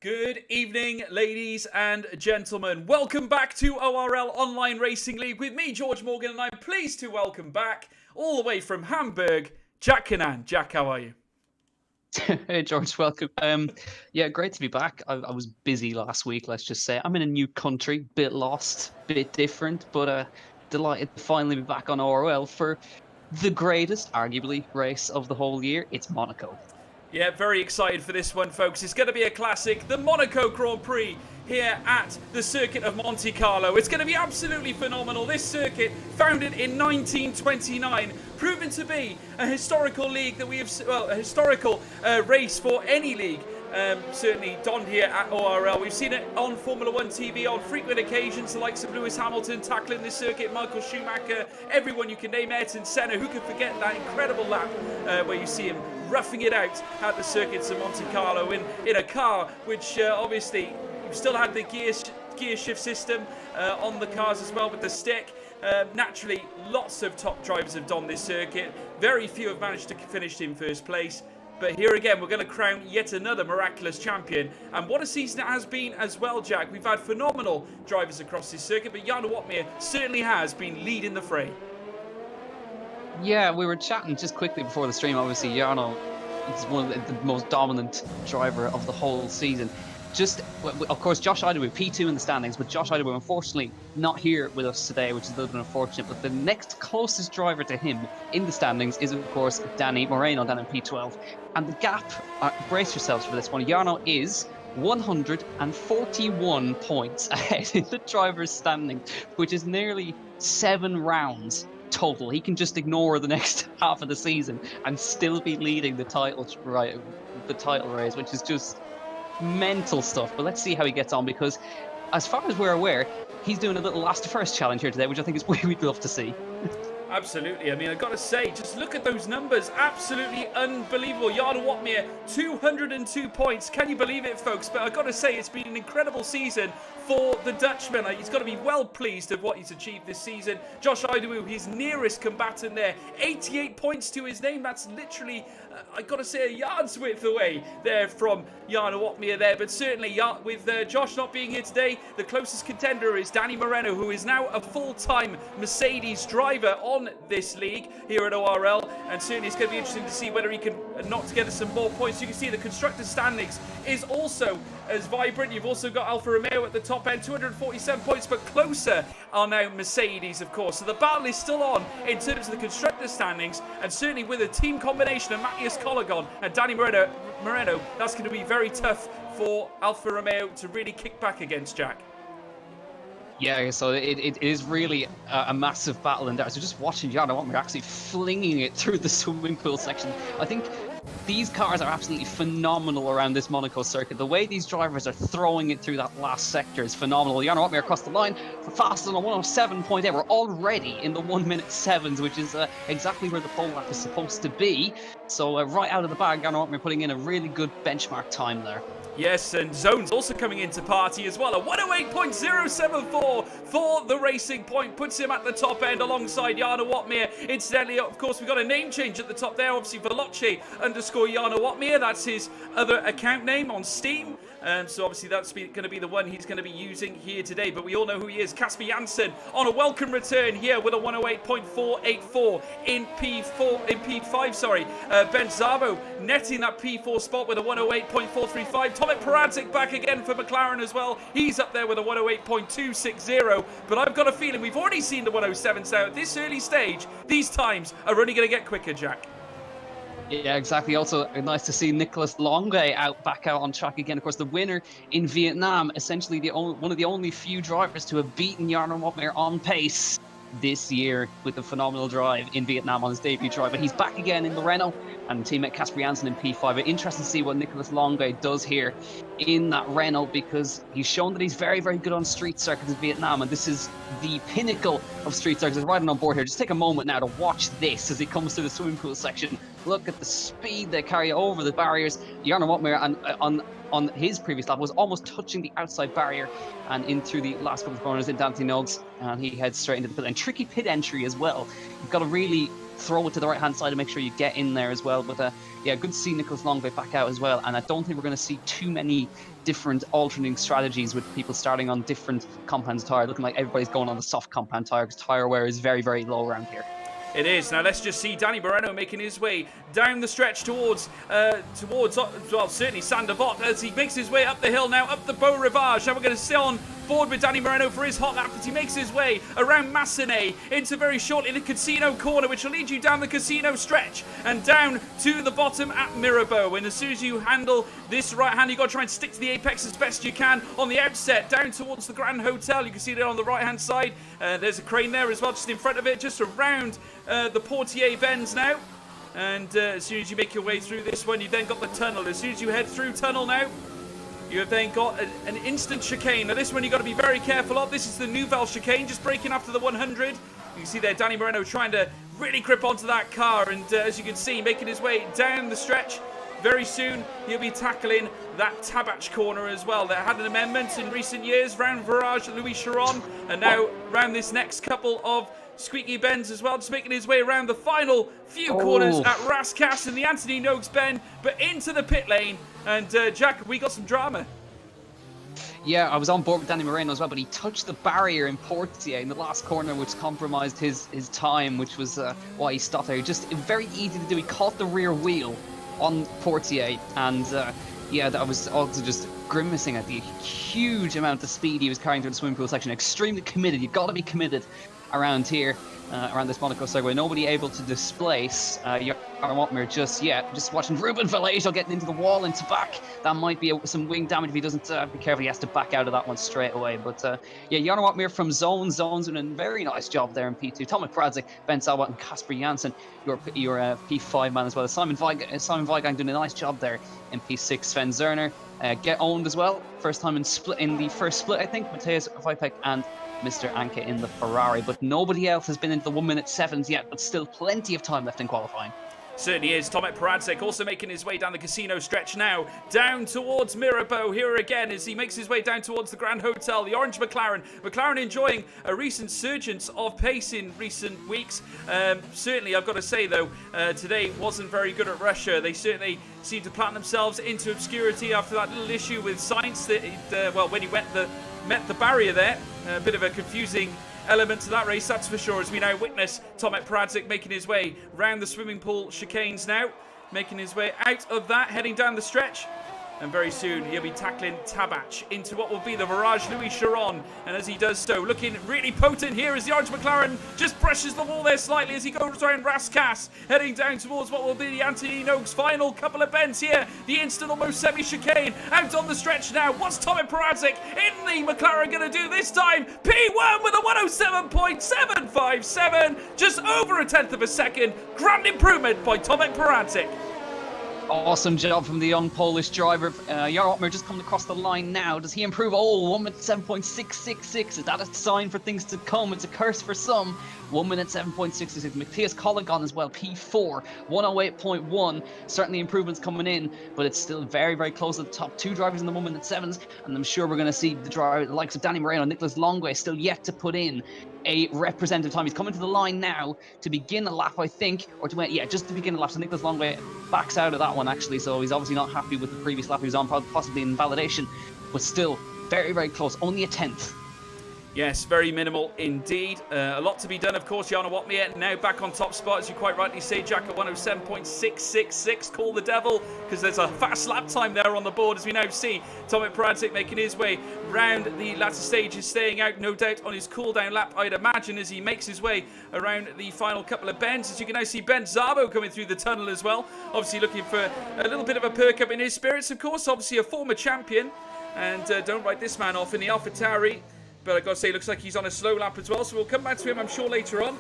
Good evening, ladies and gentlemen. Welcome back to ORL Online Racing League with me, George Morgan, and I'm pleased to welcome back, all the way from Hamburg, Jack Canan. Jack, how are you? Hey George, welcome. Yeah, great to be back. I was busy last week, let's just say. I'm in a new country, bit lost, bit different, but delighted to finally be back on ORL for the greatest, arguably, race of the whole year. It's Monaco. Yeah, very excited for this one, folks. It's going to be a classic, the Monaco Grand Prix here at the circuit of Monte-Carlo. It's going to be absolutely phenomenal. This circuit, founded in 1929, proven to be a historical league that we have, well, a historical race for any league. Certainly donned here at ORL. We've seen it on Formula 1 TV on frequent occasions, the likes of Lewis Hamilton tackling this circuit, Michael Schumacher, everyone you can name, Ayrton Senna. Who could forget that incredible lap where you see him roughing it out at the circuits of Monte Carlo in a car which obviously still had the gear shift system on the cars as well with the stick. Naturally, lots of top drivers have donned this circuit. Very few have managed to finish in first place. But here again, we're going to crown yet another miraculous champion. And what a season it has been as well, Jack. We've had phenomenal drivers across this circuit, but Jarno Watmir certainly has been leading the fray. Yeah, we were chatting just quickly before the stream. Obviously, Jarno is one of the most dominant driver of the whole season. Of course, Josh Idawu, P2 in the standings, but Josh Idawu, unfortunately, not here with us today, which is a little bit unfortunate. But the next closest driver to him in the standings is, of course, Danny Moreno, down in P12. And the gap, brace yourselves for this one, Jarno is 141 points ahead in the driver's standing, which is nearly 7 rounds total. He can just ignore the next half of the season and still be leading the title race, which is just mental stuff. But let's see how he gets on, because as far as we're aware, he's doing a little last to first challenge here today, which I think is what we'd love to see. Absolutely. I mean, I've got to say, just look at those numbers. Absolutely unbelievable. Jarno Watmir, 202 points. Can you believe it, folks? But I've got to say, it's been an incredible season for the Dutchman. He's got to be well pleased of what he's achieved this season. Josh Idawu, his nearest combatant there, 88 points to his name. That's literally, I've got to say, a yard's width away there from Jarno Watmir there. But certainly, with Josh not being here today, the closest contender is Danny Moreno, who is now a full-time Mercedes driver on this league here at ORL, and certainly it's going to be interesting to see whether he can knock together some more points. You can see the constructors standings is also as vibrant. You've also got Alfa Romeo at the top end, 247 points, but closer are now Mercedes, of course. So the battle is still on in terms of the constructors standings, and certainly with a team combination of Matthias Collegon and Danny Moreno, that's going to be very tough for Alfa Romeo to really kick back against, Jack. Yeah, so it is really a massive battle in there. So just watching Jarno Watmir actually flinging it through the swimming pool section. I think these cars are absolutely phenomenal around this Monaco circuit. The way these drivers are throwing it through that last sector is phenomenal. Jarno Watmir across the line for faster than a 107.8. We're already in the 1:07s, which is exactly where the pole lap is supposed to be. So right out of the bag, Jarno Watmir putting in a really good benchmark time there. Yes, and Zone's also coming into party as well. A 108.074 for the Racing Point puts him at the top end alongside Jarno Watmir. Incidentally, of course, we've got a name change at the top there. Obviously, Veloce_Jarno Watmir. That's his other account name on Steam. So obviously that's going to be the one he's going to be using here today. But we all know who he is. Casper Janssen on a welcome return here with a 108.484 in P5. Sorry, Ben Szabo netting that P4 spot with a 108.435. Tomek Peradzik back again for McLaren as well. He's up there with a 108.260. But I've got a feeling we've already seen the 107s now at this early stage. These times are only going to get quicker, Jack. Yeah, exactly. Also, nice to see Nicolas Longue back out on track again. Of course, the winner in Vietnam, essentially one of the only few drivers to have beaten Jarno Watmir on pace this year with a phenomenal drive in Vietnam on his debut drive. But he's back again in the Renault and teammate Casper Janssen in P5. But interesting to see what Nicolas Longue does here in that Renault, because he's shown that he's very, very good on street circuits in Vietnam, and this is the pinnacle of street circuits. Riding on board here, just take a moment now to watch this as he comes through the swimming pool section. Look at the speed they carry over the barriers. Jarno Watmir on his previous lap was almost touching the outside barrier and in through the last couple of corners into Anthony Nogues, and he heads straight into the pit lane. Tricky pit entry as well. You've got to really throw it to the right-hand side and make sure you get in there as well. But yeah, good to see Nicholas Longway back out as well. And I don't think we're going to see too many different alternating strategies with people starting on different compounds of tyre. Looking like everybody's going on the soft compound tyre because tyre wear is very, very low around here. It is. Now let's just see Danny Moreno making his way down the stretch towards well, certainly Sander Vott as he makes his way up the hill now, up the Beau Rivage. Now we're going to stay on board with Danny Moreno for his hot lap as he makes his way around Massenet into very shortly the Casino corner, which will lead you down the Casino stretch and down to the bottom at Mirabeau. And as soon as you handle this right hand, you've got to try and stick to the apex as best you can on the outset, down towards the Grand Hotel. You can see there on the right hand side. There's a crane there as well, just in front of it, just around the Portier bends now. And as soon as you make your way through this one, you've then got the tunnel. As soon as you head through tunnel now, you have then got an instant chicane. Now this one you've got to be very careful of. This is the Nouvelle chicane, just braking after the 100. You can see there Danny Moreno trying to really grip onto that car. And as you can see, making his way down the stretch. Very soon, he'll be tackling that Tabach corner as well. That had an amendment in recent years, round Virage Louis Chiron. And now round this next couple of squeaky bends as well, just making his way around the final few corners at Rascasse and the Anthony Noakes bend, but into the pit lane. And Jack, we got some drama. Yeah, I was on board with Danny Moreno as well, but he touched the barrier in Portier in the last corner, which compromised his time, which was why he stopped there. Just very easy to do. He caught the rear wheel on Portier, and yeah, that was also just grimacing at the huge amount of speed he was carrying through the swimming pool section. Extremely committed. You've got to be committed around here, around this Monaco circuit. Nobody able to displace Jarno Watmer just yet. Just watching Ruben Vallejo getting into the wall into back. That might be some wing damage if he doesn't be careful. He has to back out of that one straight away. But yeah, Jarno Watmer from Zone's doing a very nice job there in P2. Tomek Pradzik, Ben Salvat and Kasper Janssen, your P5 man as well. Simon Weigang doing a nice job there in P6. Sven Zerner get owned as well. First time in the first split, I think. Matthias Vipek and Mr. Anke in the Ferrari, but nobody else has been into the 1 minute 7s yet, but still plenty of time left in qualifying. Certainly is. Tomek Pradzik also making his way down the Casino stretch now, down towards Mirabeau here again as he makes his way down towards the Grand Hotel, the orange McLaren. McLaren enjoying a recent surgence of pace in recent weeks. Certainly, I've got to say though, today wasn't very good at Russia. They certainly seemed to plant themselves into obscurity after that little issue with Sainz that, well, when he met the barrier there. A bit of a confusing element to that race, that's for sure, as we now witness Tomek Pradzik making his way round the swimming pool chicanes now, making his way out of that, heading down the stretch. And very soon he'll be tackling Tabach into what will be the Virage Louis Chiron. And as he does so, looking really potent here as the orange McLaren just brushes the wall there slightly as he goes around Rascasse, heading down towards what will be the Anthony Noakes final couple of bends here. The instant almost semi-chicane out on the stretch now. What's Tomek Pradzik in the McLaren going to do this time? P1 with a 107.757, just over a tenth of a second. Grand improvement by Tomek Pradzik. Awesome job from the young Polish driver. Jarno Watmer just coming across the line now. Does he improve? Oh, 1 minute 7.666. Is that a sign for things to come? It's a curse for some. 1 minute 7.66. Matthias Colligan as well, P4, 108.1. Certainly improvements coming in, but it's still very, very close to the top two drivers in the 1 minute 7s. And I'm sure we're going to see the likes of Danny Moreno, Nicholas Longway still yet to put in a representative time. He's coming to the line now to begin a lap, I think, or just to begin a lap. So Nicholas Longway backs out of that one actually, so he's obviously not happy with the previous lap he was on, possibly in validation, but still very, very close, only a tenth. Yes, very minimal indeed. A lot to be done, of course. Jarno Watmer now back on top spot, as you quite rightly say, Jack, at 107.666. Call the devil, because there's a fast lap time there on the board, as we now see Tomek Pradzik making his way round the latter stages, staying out, no doubt, on his cool-down lap, I'd imagine, as he makes his way around the final couple of bends. As you can now see Ben Szabo coming through the tunnel as well, obviously looking for a little bit of a perk up in his spirits, of course, obviously a former champion, and don't write this man off in the AlphaTauri. But I've got to say, looks like he's on a slow lap as well, so we'll come back to him, I'm sure, later on.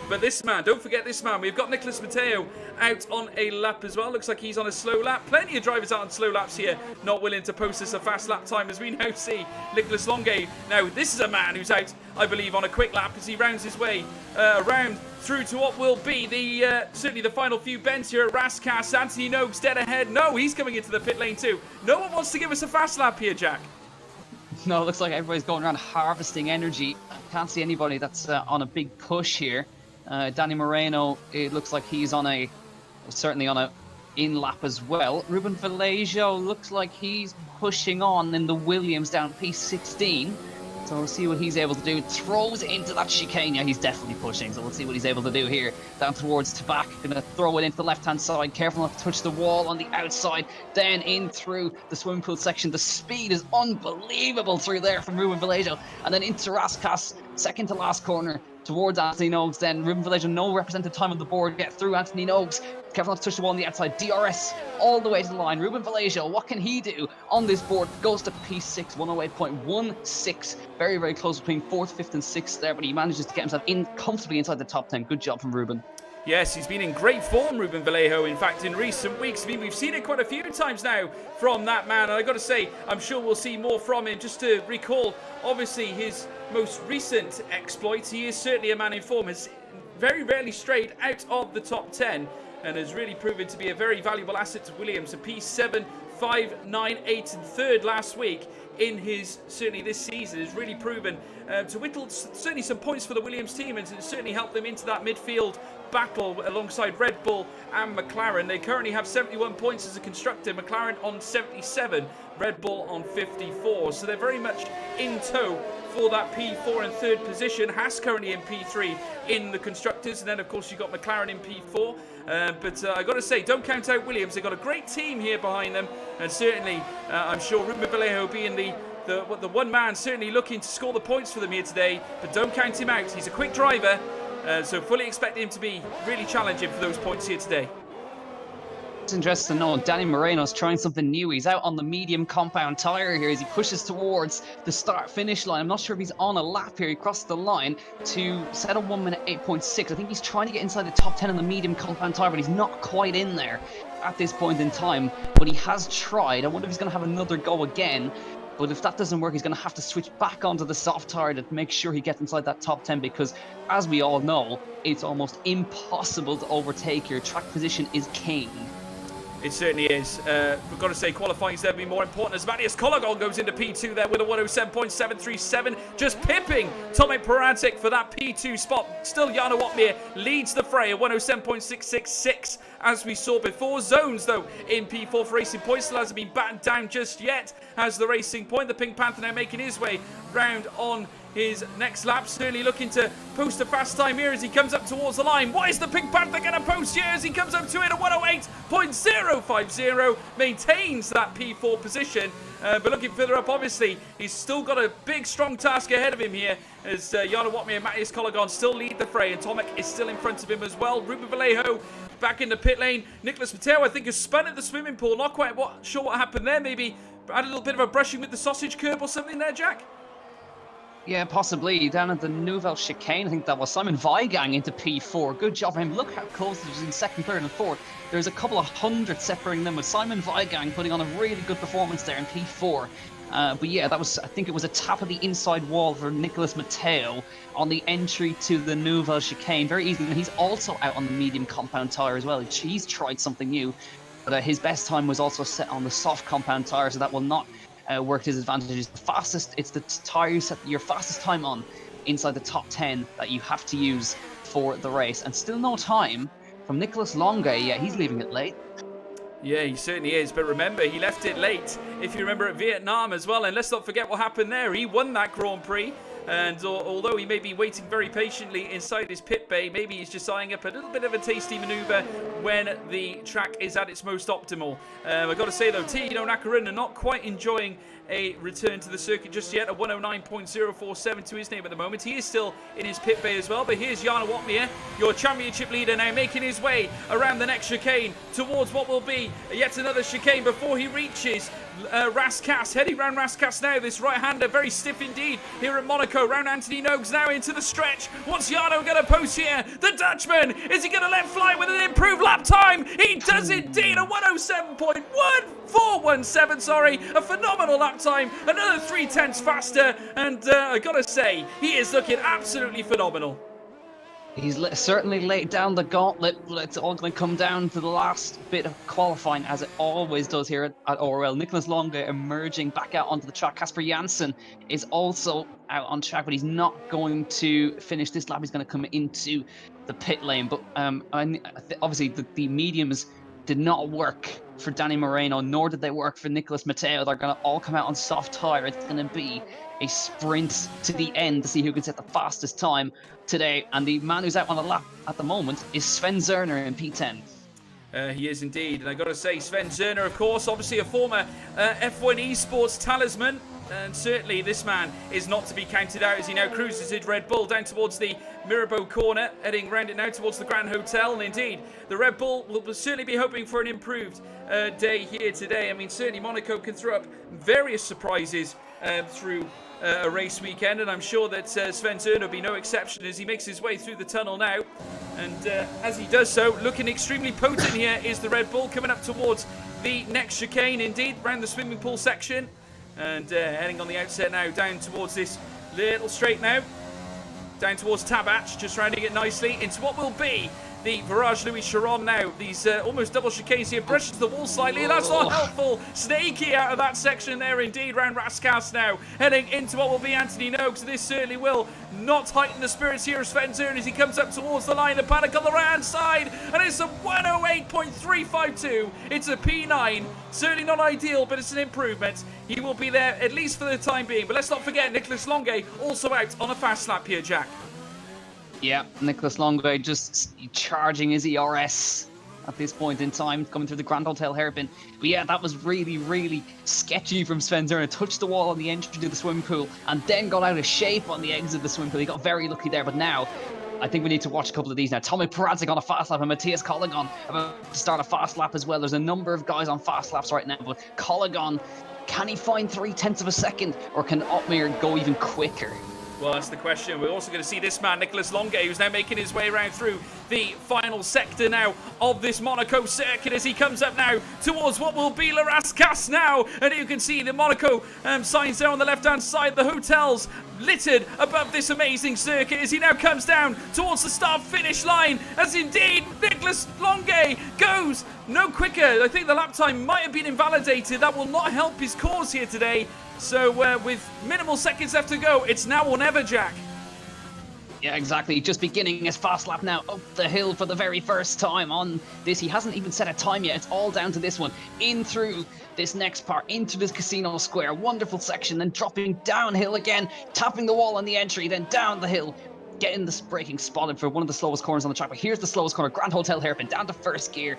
But this man, don't forget this man. We've got Nicholas Matteo out on a lap as well. Looks like he's on a slow lap. Plenty of drivers out on slow laps here, not willing to post us a fast lap time, as we now see Nicholas Longay. Now, this is a man who's out, I believe, on a quick lap as he rounds his way around through to what will be the certainly the final few bends here at Rascasse. Anthony Noakes dead ahead. No, he's coming into the pit lane too. No one wants to give us a fast lap here, Jack. No, it looks like everybody's going around harvesting energy. I can't see anybody that's on a big push here. Danny Moreno, it looks like he's certainly on a in-lap as well. Ruben Vallejo looks like he's pushing on in the Williams down P16. So we'll see what he's able to do. Throws into that chicane. Yeah, he's definitely pushing. So we'll see what he's able to do here. Down towards Tabak. Gonna throw it into the left-hand side. Careful not to touch the wall on the outside. Then in through the swimming pool section. The speed is unbelievable through there from Ruben Vallejo. And then into Raskas. Second to last corner towards Anthony Noakes. Then Ruben Vallejo, no representative time on the board. Get through Anthony Noakes. Careful not to touch the wall on the outside. DRS all the way to the line. Ruben Vallejo, what can he do on this board? Goes to P6, 108.16. Very, very close between 4th, 5th and 6th there, but he manages to get himself in comfortably inside the top 10. Good job from Ruben. Yes, he's been in great form, Ruben Vallejo, in fact, in recent weeks. I mean, we've seen it quite a few times now from that man, and I've got to say, I'm sure we'll see more from him. Just to recall, obviously, his most recent exploits, he is certainly a man in form, has very rarely strayed out of the top 10, and has really proven to be a very valuable asset to Williams. A P7, 5, 9, 8 and 3rd last week in his, certainly this season, has really proven to whittle certainly some points for the Williams team, and certainly helped them into that midfield battle alongside Red Bull and McLaren. They currently have 71 points as a constructor, McLaren on 77, Red Bull on 54, so they're very much in tow for that P4 and 3rd position. Haas currently in P3 in the constructors, and then of course you've got McLaren in P4. But I got to say, don't count out Williams. They've got a great team here behind them, and certainly I'm sure Ruben Vallejo being the one man certainly looking to score the points for them here today. But don't count him out. He's a quick driver, so fully expect him to be really challenging for those points here today. It's interesting to know Danny Moreno's trying something new. He's out on the medium compound tyre here as he pushes towards the start-finish line. I'm not sure if he's on a lap here. He crossed the line to set a 1 minute 8.6. I think he's trying to get inside the top 10 on the medium compound tyre, but he's not quite in there at this point in time. But he has tried. I wonder if he's going to have another go again. But if that doesn't work, he's going to have to switch back onto the soft tyre to make sure he gets inside that top 10, because, as we all know, it's almost impossible to overtake. Your track position is king. It certainly is. We've got to say, qualifying is definitely more important as Matthias Kologon goes into P2 there with a 107.737, just pipping Tomek Paratic for that P2 spot. Still, Jarno Watmir leads the fray at 107.666, as we saw before. Zones, though, in P4 for Racing Point still hasn't been battened down just yet. As the Racing Point, the Pink Panther now making his way round on his next lap, certainly looking to post a fast time here as he comes up towards the line. What is the Pink Panther going to post here as he comes up to it at 108.050, maintains that P4 position. But looking further up, obviously, he's still got a big, strong task ahead of him here, as Jarno Watmir and Matthias Kologon still lead the fray, and Tomek is still in front of him as well. Ruben Vallejo back in the pit lane. Nicholas Mateo, I think, has spun at the swimming pool. Not quite sure what happened there. Maybe had a little bit of a brushing with the sausage curb or something there, Jack? Yeah, possibly. Down at the Nouvelle Chicane, I think that was Simon Weigang into P4. Good job for him. Look how close it was in 2nd, 3rd and 4th. There's a couple of hundred separating them, with Simon Weigang putting on a really good performance there in P4. But yeah, I think it was a tap of the inside wall for Nicholas Mateo on the entry to the Nouvelle Chicane. Very easily. And he's also out on the medium compound tyre as well. He's tried something new. But his best time was also set on the soft compound tyre, so that will not work to his advantage. It's the tyre you set your fastest time on inside the top 10 that you have to use for the race. And still no time from Nicolas Longue. Yeah, he's leaving it late. Yeah, he certainly is. But remember, he left it late, if you remember, at Vietnam as well. And let's not forget what happened there. He won that Grand Prix. And although he may be waiting very patiently inside his pit bay, maybe he's just eyeing up a little bit of a tasty manoeuvre when the track is at its most optimal. I've got to say, though, Tino Nakarun are not quite enjoying a return to the circuit just yet. A 109.047 to his name at the moment. He is still in his pit bay as well. But here's Jarno Watmir, your championship leader, now making his way around the next chicane towards what will be yet another chicane before he reaches Raskas. Heading round Raskas now, this right-hander, very stiff indeed here at Monaco. Round Anthony Noakes now into the stretch. What's Jarno going to post here? The Dutchman, is he going to let fly with an improved lap time? He does indeed, a 107.1417, sorry. A phenomenal lap time, another 0.3 faster, and I got to say, he is looking absolutely phenomenal. He's certainly laid down the gauntlet. It's all going to come down to the last bit of qualifying, as it always does here at ORL. Nicholas Longue emerging back out onto the track. Casper Janssen is also out on track, but he's not going to finish this lap. He's going to come into the pit lane. But obviously the mediums did not work for Danny Moreno, nor did they work for Nicholas Matteo. They're going to all come out on soft tyre. It's going to be a sprint to the end to see who can set the fastest time today. And the man who's out on the lap at the moment is Sven Zerner in P10. He is indeed, and I got to say, Sven Zerner, of course, obviously a former F1 esports talisman, and certainly this man is not to be counted out as he now cruises his Red Bull down towards the Mirabeau corner, heading round it now towards the Grand Hotel. And indeed, the Red Bull will certainly be hoping for an improved day here today. I mean, certainly Monaco can throw up various surprises through a race weekend, and I'm sure that Sven Zerner will be no exception as he makes his way through the tunnel now. And as he does so, looking extremely potent here is the Red Bull, coming up towards the next chicane, indeed, around the swimming pool section. And heading on the outset now, down towards this little straight now. Down towards Tabach, just rounding it nicely into what will be the Virage Louis Chiron now. These almost double chicanes here, brushes to the wall slightly, and that's not helpful. Snaky out of that section there indeed, round Rascasse now, heading into what will be Anthony Noakes. This certainly will not heighten the spirits here of Sven Zerner as he comes up towards the line of Panic on the right hand side, and it's a 108.352. It's a P9, certainly not ideal, but it's an improvement. He will be there at least for the time being, but let's not forget Nicolas Longuet also out on a fast lap here, Jack. Yeah, Nicolas Longuet just charging his ERS at this point in time, coming through the Grand Hotel hairpin. But yeah, that was really, really sketchy from Sven Zerner. Touched the wall on the entry to the swimming pool and then got out of shape on the exit of the swimming pool. He got very lucky there, but now I think we need to watch a couple of these now. Tommy Peradzik on a fast lap and Matthias Colligan about to start a fast lap as well. There's a number of guys on fast laps right now, but Colligan, can he find 0.3 of a second, or can Otmar go even quicker? Well, that's the question. We're also going to see this man, Nicolas Longuet, who's now making his way around through the final sector now of this Monaco circuit as he comes up now towards what will be La Rascasse now. And you can see the Monaco signs there on the left-hand side, the hotels littered above this amazing circuit as he now comes down towards the start-finish line, as indeed Nicolas Longuet goes no quicker. I think the lap time might have been invalidated. That will not help his cause here today. So with minimal seconds left to go, it's now or never, Jack. Yeah, exactly. Just beginning his fast lap now up the hill for the very first time on this. He hasn't even set a time yet. It's all down to this one. In through this next part, into this casino square. Wonderful section, then dropping downhill again, tapping the wall on the entry, then down the hill. Getting this braking spotted for one of the slowest corners on the track. But here's the slowest corner, Grand Hotel hairpin, down to first gear,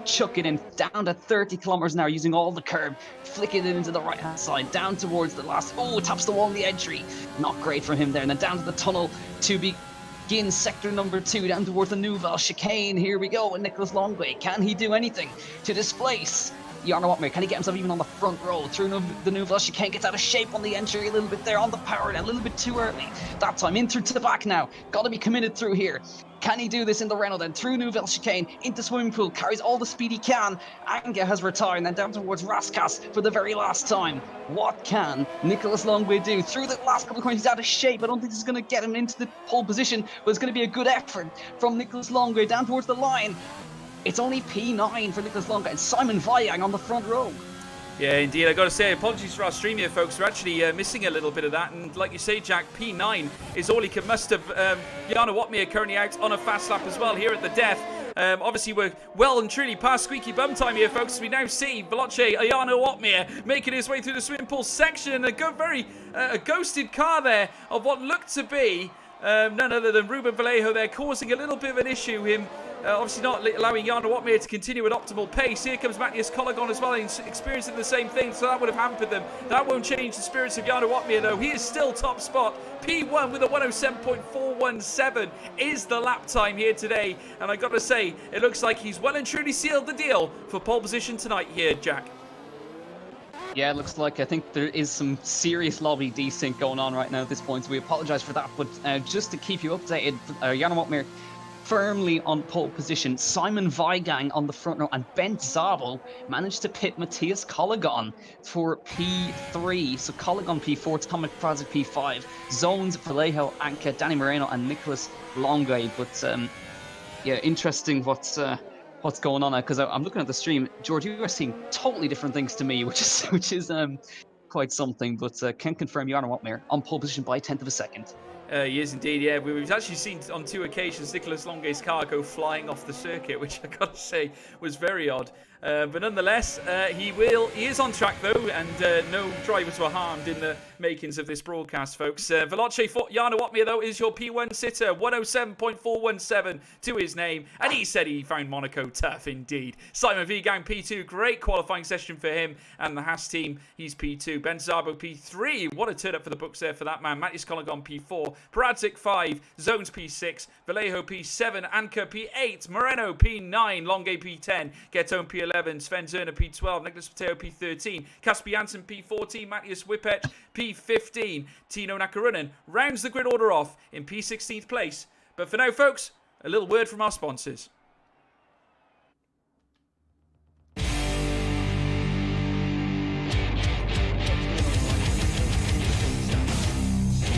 chucking in down to 30 kilometers an hour using all the curb, flicking it into the right hand side, down towards the last, taps the wall in the entry. Not great from him there. And then down to the tunnel to begin sector number 2, down towards the Nouvelle chicane. Here we go with Nicolas Longuet. Can he do anything to displace Jarno Otmar? Can he get himself even on the front row through the Nouvelle chicane? Gets out of shape on the entry a little bit there, on the power now, a little bit too early. That time in through to the back now. Got to be committed through here. Can he do this in the Renault then? Through Nouvelle chicane, into swimming pool, carries all the speed he can. Anga has retired, and then down towards Rascasse for the very last time. What can Nicolas Longuet do? Through the last couple of corners, he's out of shape. I don't think this is going to get him into the pole position, but it's going to be a good effort from Nicolas Longuet down towards the line. It's only P9 for Nicolas Longuet and Simon Vajang on the front row. Yeah, indeed. I got to say, apologies for our stream here, folks. We're actually missing a little bit of that. And like you say, Jack, P9 is all he can muster. Jarno Otmar currently out on a fast lap as well here at the death. Obviously, we're well and truly past squeaky bum time here, folks. We now see Veloce Jarno Otmar making his way through the swimming pool section. A ghosted car there of what looked to be none other than Ruben Vallejo there, causing a little bit of an issue. Him obviously not allowing Jarno Otmar to continue at optimal pace. Here comes Matthias Colligan as well, experiencing the same thing, so that would have hampered them. That won't change the spirits of Jarno Otmar, though. He is still top spot. P1 with a 107.417 is the lap time here today. And I got to say, it looks like he's well and truly sealed the deal for pole position tonight here, Jack. Yeah, it looks like I think there is some serious lobby desync going on right now at this point, so we apologise for that. But just to keep you updated, Jarno Otmar firmly on pole position. Simon Vajang on the front row, and Bent Zabel managed to pit Matthias Colligan for P3. So Colligan P4, Tommy Peradzik P5, Zones, Vallejo, Anka, Danny Moreno, and Nicolas Longuet. But yeah, interesting what's going on now, because I'm looking at the stream. George, you are seeing totally different things to me, which is quite something, but can confirm Jarno Watmere on pole position by a 1/10 of a second. He is indeed, yeah. We've actually seen on 2 occasions Nicolas Longue's car go flying off the circuit, which I gotta say was very odd. But nonetheless, he is on track though, and no drivers were harmed in the makings of this broadcast, folks. Veloce for Jarno Watmere though is your P1 sitter, 107.417 to his name, and he said he found Monaco tough indeed. Simon Vigang P2, great qualifying session for him and the Haas team. He's P2. Ben Szabo P3, what a turn up for the books there for that man. Matthias Collegon P4, Paradzik 5, Zones P6, Vallejo P7, Anka P8, Moreno P9, Longue P10, Getone P11, Sven Zerner P12, Nicholas Mateo P13, Casper Janssen P14, Matthias Whippech P15, Tino Nakarunen rounds the grid order off in P16th place. But for now, folks, a little word from our sponsors.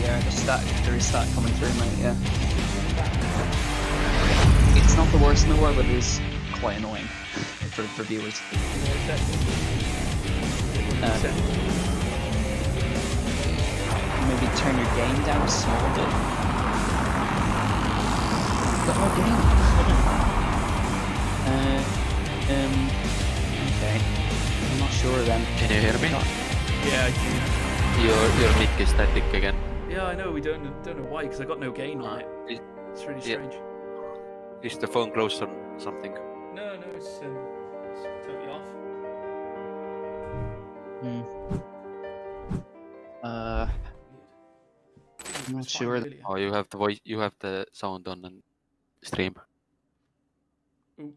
Yeah, there is that coming through, mate, yeah. It's not the worst in the world, but it is quite annoying for viewers. Maybe turn your gain down a small bit. Got more gain. Okay. I'm not sure then. Can you hear me? Yeah, I can. Your mic is static again. Yeah, I know. We don't know why, because I got no gain on it. It's really strange. Is the phone close on something? No, it's totally off. I'm not sure. Really. Oh, you have the voice. You have the sound on and stream. Ooh.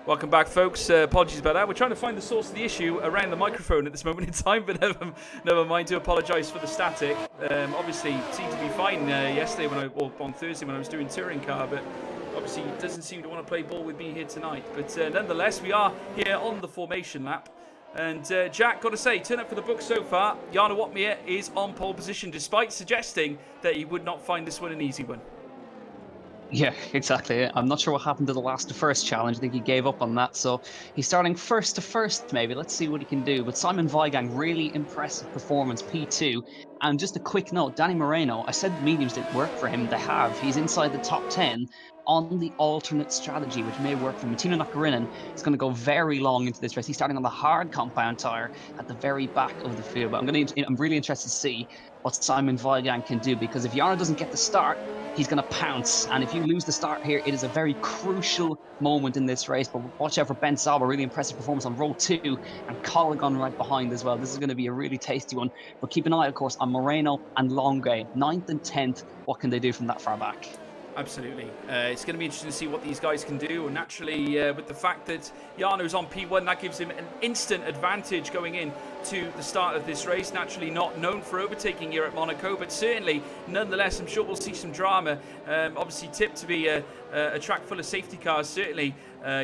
Welcome back, folks. Apologies about that. We're trying to find the source of the issue around the microphone at this moment in time, but never mind. To apologise for the static. Obviously, it seemed to be fine yesterday or on Thursday when I was doing touring car, but obviously it doesn't seem to want to play ball with me here tonight. But nonetheless, we are here on the formation lap. And Jack, got to say, turn up for the book so far. Jarno Watmere is on pole position, despite suggesting that he would not find this one an easy one. Yeah, exactly. I'm not sure what happened to the last to first challenge. I think he gave up on that. So he's starting first to first, maybe. Let's see what he can do. But Simon Vigang, really impressive performance, P2. And just a quick note, Danny Moreno, I said mediums didn't work for him. They have. He's inside the top 10 on the alternate strategy, which may work for him. Tino Nakarunen is going to go very long into this race. He's starting on the hard compound tyre at the very back of the field. But I'm really interested to see what Simon Vigang can do, because if Jarno doesn't get the start, he's going to pounce. And if you lose the start here, it is a very crucial moment in this race. But watch out for Ben Szabo, really impressive performance on row 2, and Collegon right behind as well. This is going to be a really tasty one. But keep an eye, of course, on Moreno and Longue, 9th and 10th. What can they do from that far back? Absolutely. It's going to be interesting to see what these guys can do. And naturally, with the fact that Jarno's on P1, that gives him an instant advantage going in to the start of this race. Naturally not known for overtaking here at Monaco, but certainly, nonetheless, I'm sure we'll see some drama. Obviously tipped to be a track full of safety cars, certainly,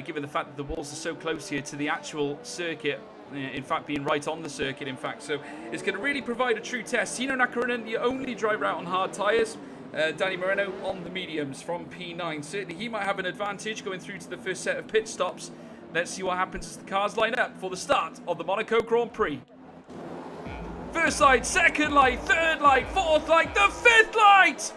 given the fact that the walls are so close here to the actual circuit. In fact, being right on the circuit, in fact. So it's going to really provide a true test. Tino Nakarunen, the only driver out on hard tyres. Danny Moreno on the mediums from P9. Certainly he might have an advantage going through to the first set of pit stops. Let's see what happens as the cars line up for the start of the Monaco Grand Prix. First light, second light, third light, fourth light, the fifth light!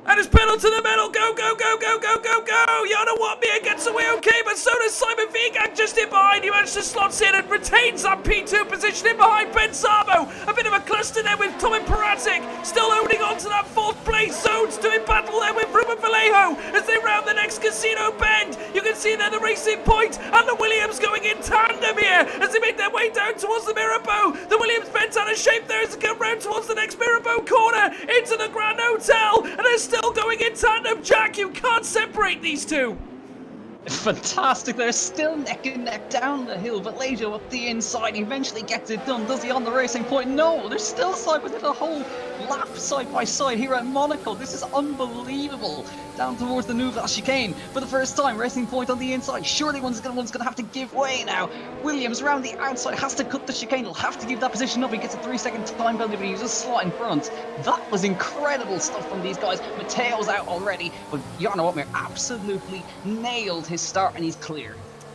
And it's pedal to the metal. Go, go, go, go, go, go, go. Jarno Watmere gets away okay, but so does Simon Vigang just in behind. He managed to slot in and retains that P2 position in behind Ben Szabo. A bit of a cluster there with Tomin Paradzik still holding on to that fourth place. Zones doing battle there with Ruben Vallejo as they round the next casino bend. You can see there the racing point and the Williams going in tandem here as they make their way down towards the Mirabeau. The Williams bent out of shape there as they come round towards the next Mirabeau corner into the Grand Hotel, and they're still going in tandem. Jack, you can't separate these two. Fantastic. They're still neck and neck down the hill, but Lejo up the inside. He eventually gets it done. Does he on the racing point? No, they're still side by side. A whole lap side by side here at Monaco. This is unbelievable. Down towards the Nouvelle chicane for the first time. Racing point on the inside. Surely one's going to have to give way now. Williams around the outside has to cut the chicane. He'll have to give that position up. He gets a 3-second time penalty, but he's just slot in front. That was incredible stuff from these guys. Mateo's out already, but Jarno Opmeer absolutely nailed his start and he's clear.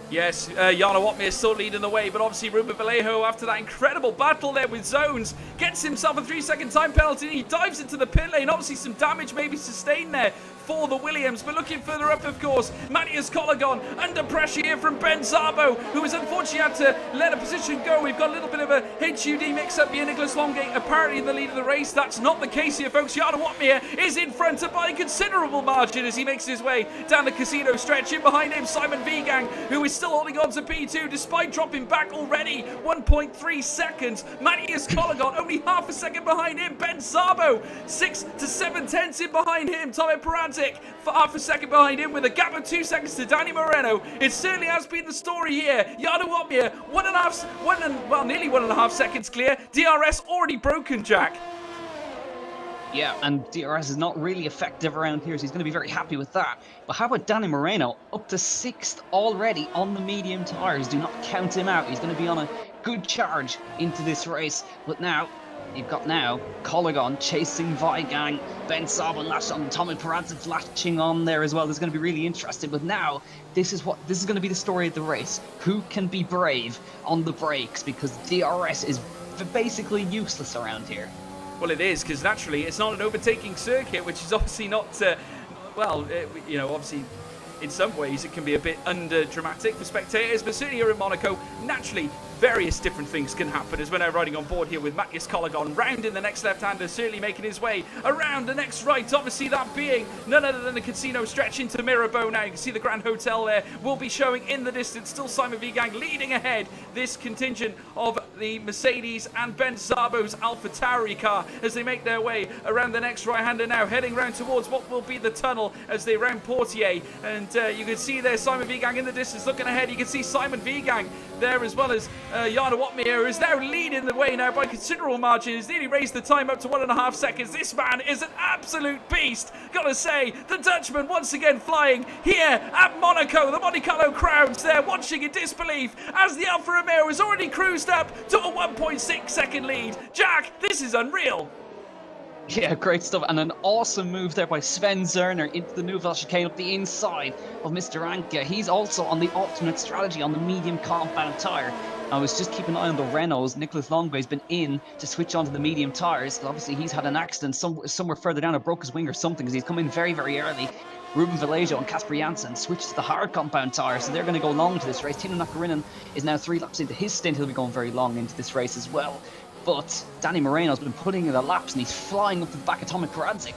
Yes, Jarno Opmeer is still leading the way, but obviously Ruben Vallejo, after that incredible battle there with zones, gets himself a 3-second time penalty. He dives into the pit lane. Obviously some damage maybe sustained there for the Williams, but looking further up, of course, Matthias Collegon under pressure here from Ben Szabo, who has unfortunately had to let a position go. We've got a little bit of a HUD mix-up here. Nicholas Longate apparently in the lead of the race. That's not the case here, folks. Jarno Opmeer is in front by a considerable margin as he makes his way down the casino stretch. In behind him, Simon Vigang, who is still holding on to P2 despite dropping back already 1.3 seconds. Matthias Collegon only half a second behind him. Ben Szabo 6 to 7 tenths in behind him. Tommy Perantic for half a second behind him with a gap of 2 seconds to Danny Moreno. It certainly has been the story here. Jarno Opmeer nearly 1.5 seconds clear. DRS already broken, Jack. Yeah, and DRS is not really effective around here, so he's going to be very happy with that. But how about Danny Moreno, up to 6th already on the medium tyres? Do not count him out. He's going to be on a good charge into this race. But now, you've got Collegon chasing Vigang, Ben Szabo latched on, Tommy Perantic latching on there as well. This is going to be really interesting. But now, this is going to be the story of the race. Who can be brave on the brakes? Because DRS is basically useless around here. Well, it is, because naturally it's not an overtaking circuit, which is obviously not, obviously in some ways it can be a bit under dramatic for spectators, but certainly here in Monaco, naturally various different things can happen as we're now riding on board here with Matthias Collegon round in the next left-hander, certainly making his way around the next right, obviously that being none other than the casino stretch into Mirabeau now. You can see the Grand Hotel there will be showing in the distance. Still Simon Vigang leading ahead this contingent of the Mercedes and Ben Szabo's AlphaTauri car as they make their way around the next right-hander now, heading round towards what will be the tunnel as they round Portier. And you can see there Simon Vigang in the distance looking ahead. You can see Simon Vigang there as well as Jarno Opmeer, who is now leading the way now by considerable margin. He's nearly raised the time up to 1.5 seconds. This man is an absolute beast. Gotta say, the Dutchman once again flying here at Monaco. The Monte-Carlo crowds there watching in disbelief as the Alfa Romeo has already cruised up to a 1.6 second lead. Jack, this is unreal. Yeah, great stuff. And an awesome move there by Sven Zerner into the Nouvelle chicane up the inside of Mr. Anke. He's also on the alternate strategy on the medium compound tyre. I was just keeping an eye on the Renaults. Nicholas Longway's been in to switch onto the medium tyres. Obviously, he's had an accident somewhere further down, or broke his wing or something, because he's come in very, very early. Ruben Vallejo and Casper Janssen switched to the hard compound tyre, so they're going to go long into this race. Tino Nakarinen is now 3 laps into his stint. He'll be going very long into this race as well. But Danny Moreno's been putting in the laps and he's flying up to the back of Tommy Perantic.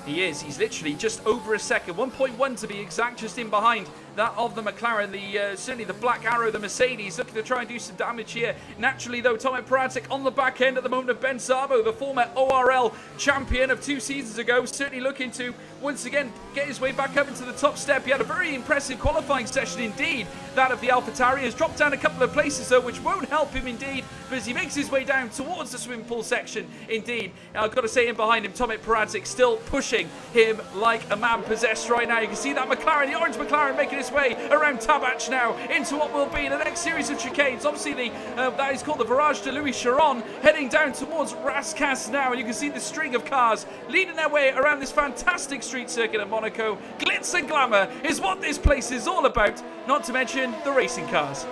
He is. He's literally just over a second, 1.1 to be exact, just in behind that of the McLaren, certainly the Black Arrow, the Mercedes, looking to try and do some damage here. Naturally, though, Tommy Perantic on the back end at the moment of Ben Szabo, the former ORL champion of 2 seasons ago, certainly looking to once again get his way back up into the top step. He had a very impressive qualifying session indeed, that of the AlphaTauri. Has dropped down a couple of places though, which won't help him indeed, but as he makes his way down towards the swimming pool section, indeed, I've got to say in behind him, Tommy Perantic still pushing him like a man possessed right now. You can see that McLaren, the orange McLaren, making its way around Tabach now into what will be the next series of chicanes. Obviously that is called the Virage de Louis Chiron, heading down towards Rascasse now, and you can see the string of cars leading their way around this fantastic street circuit at Monaco. Glitz and glamour is what this place is all about, not to mention the racing cars.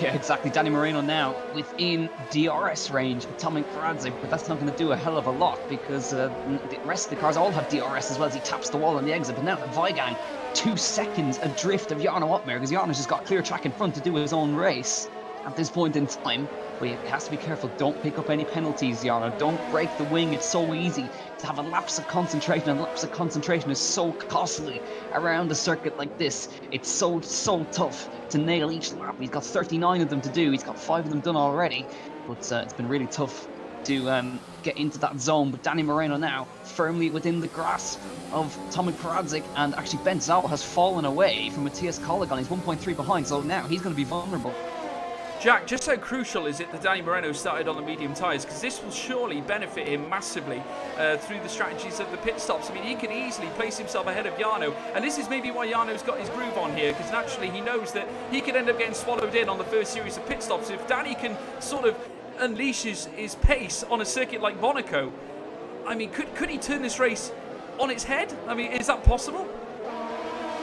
Yeah, exactly. Danny Moreno now within DRS range of Tommy Perantic, but that's not going to do a hell of a lot because the rest of the cars all have DRS as well as he taps the wall on the exit. But now Vigang 2 seconds adrift of Jarno Opmeer because Jarno's just got clear track in front to do his own race at this point in time. But he has to be careful. Don't pick up any penalties, Jarno. Don't break the wing. It's so easy to have a lapse of concentration, and lapse of concentration is so costly around a circuit like this. It's so tough to nail each lap. He's got 39 of them to do. He's got 5 of them done already, but it's been really tough to get into that zone. But Danny Moreno now firmly within the grasp of Tomek Peradzik, and actually Ben Zawo has fallen away from Matthias Colligan. He's 1.3 behind, so now he's going to be vulnerable. Jack, just how crucial is it that Danny Moreno started on the medium tyres? Because this will surely benefit him massively through the strategies of the pit stops. I mean, he can easily place himself ahead of Jarno, and this is maybe why Jarno's got his groove on here, because naturally he knows that he could end up getting swallowed in on the first series of pit stops. If Danny can sort of unleash his pace on a circuit like Monaco, I mean, could he turn this race on its head? I mean, is that possible?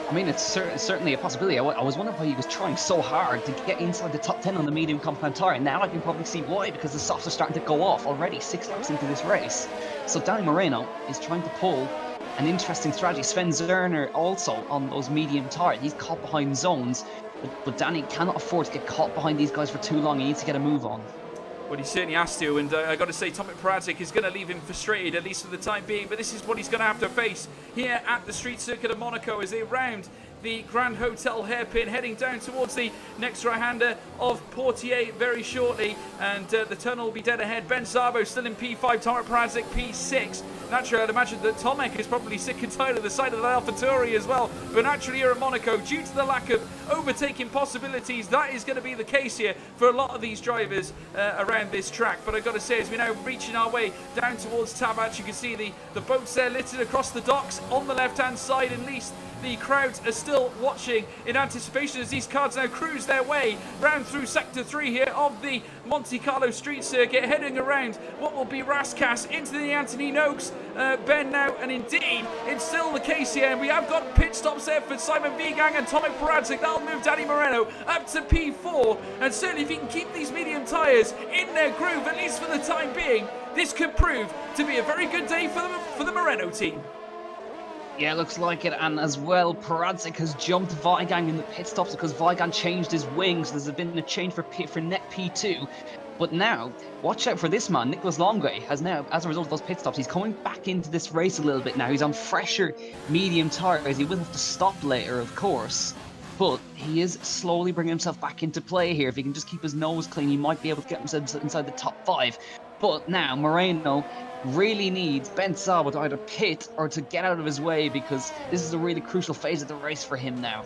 I mean, it's certainly a possibility. I was wondering why he was trying so hard to get inside the top 10 on the medium compound tyre. Now I can probably see why, because the softs are starting to go off already 6 laps into this race. So Danny Moreno is trying to pull an interesting strategy. Sven Zerner also on those medium tyres. He's caught behind zones, but Danny cannot afford to get caught behind these guys for too long. He needs to get a move on. Well, he certainly has to, and I got to say, Tomek Peradzik is going to leave him frustrated, at least for the time being, but this is what he's going to have to face here at the street circuit of Monaco as they round the Grand Hotel hairpin, heading down towards the next right-hander of Portier very shortly, and the tunnel will be dead ahead. Ben Szabo still in P5, Tomek Peradzik P6. Naturally, I'd imagine that Tomek is probably sick and tired of the sight of the AlphaTauri as well, but naturally here at Monaco, due to the lack of overtaking possibilities, that is going to be the case here for a lot of these drivers around this track. But I've got to say, as we're now reaching our way down towards Tabat, you can see the boats there littered across the docks on the left-hand side, at least. The crowds are still watching in anticipation as these cars now cruise their way round through Sector 3 here of the Monte-Carlo street circuit, heading around what will be Rascasse into the Anthony Noakes bend now, and indeed it's still the case here, and we have got pit stops there for Simon Vigang and Tomek Peradzik. That'll move Danny Moreno up to P4, and certainly if he can keep these medium tyres in their groove, at least for the time being, this could prove to be a very good day for the Moreno team. Yeah, looks like it, and as well, Peradzik has jumped Vigang in the pit stops because Vigang changed his wings. There's been a change for net P2. But now, watch out for this man. Nicolas Longue has now, as a result of those pit stops, he's coming back into this race a little bit now. He's on fresher medium tyres. He will have to stop later, of course. But he is slowly bringing himself back into play here. If he can just keep his nose clean, he might be able to get himself inside the top 5. But now, Moreno really needs Ben Szabo to either pit or to get out of his way, because this is a really crucial phase of the race for him now.